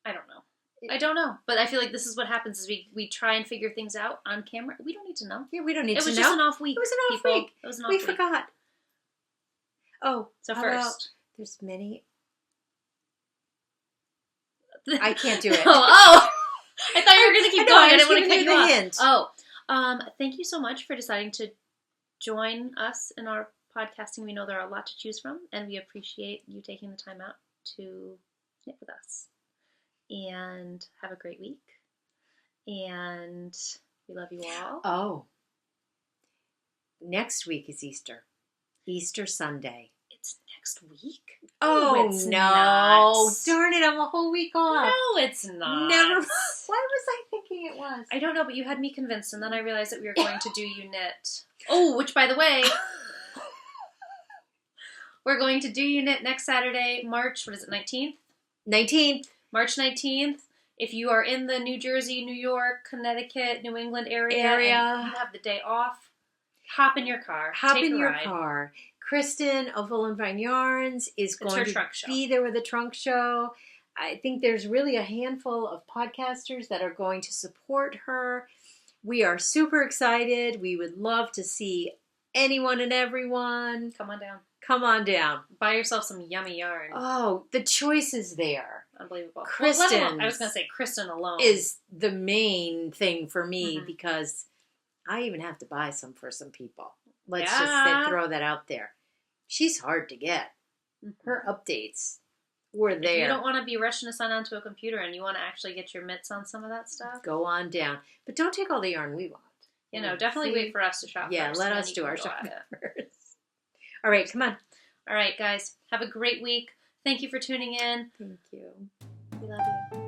I don't know. But I feel like this is what happens: is we try and figure things out on camera. We don't need to know. Yeah, we don't need to know. It was just an off week. It was an off week. It was an off week. We forgot. Oh, so first, there's many. I can't do it. Oh. I thought you were going to keep going. I didn't want to cut you off. Hint. Oh, thank you so much for deciding to join us in our podcasting. We know there are a lot to choose from, and we appreciate you taking the time out to knit with us. And have a great week. And we love you all. Oh. Next week is Easter. Easter Sunday. It's next week? Oh, it's no. Not. Darn it, I'm a whole week off. No, it's not. Never. Why was I thinking it was? I don't know, but you had me convinced, and then I realized that we were going to do You Knit. Oh, which, by the way, we're going to do You Knit next Saturday, March, 19th? 19th. March 19th. If you are in the New Jersey, New York, Connecticut, New England area. And you have the day off, hop in your car. Take in your car. Kristen of Full and Fine Yarns is going to be there with a trunk show. I think there's really a handful of podcasters that are going to support her. We are super excited. We would love to see anyone and everyone. Come on down. Come on down. Buy yourself some yummy yarn. Oh, the choice is there. Unbelievable. Kristen. I was going to say Kristen alone. Is the main thing for me because I even have to buy some for some people. Let's just throw that out there. She's hard to get. Her updates were there. If you don't want to be rushing to sign onto a computer and you want to actually get your mitts on some of that stuff, go on down. But don't take all the yarn we want. Definitely wait for us to shop first. Yeah, let us do our shopping first. All right, come on. All right, guys. Have a great week. Thank you for tuning in. Thank you. We love you.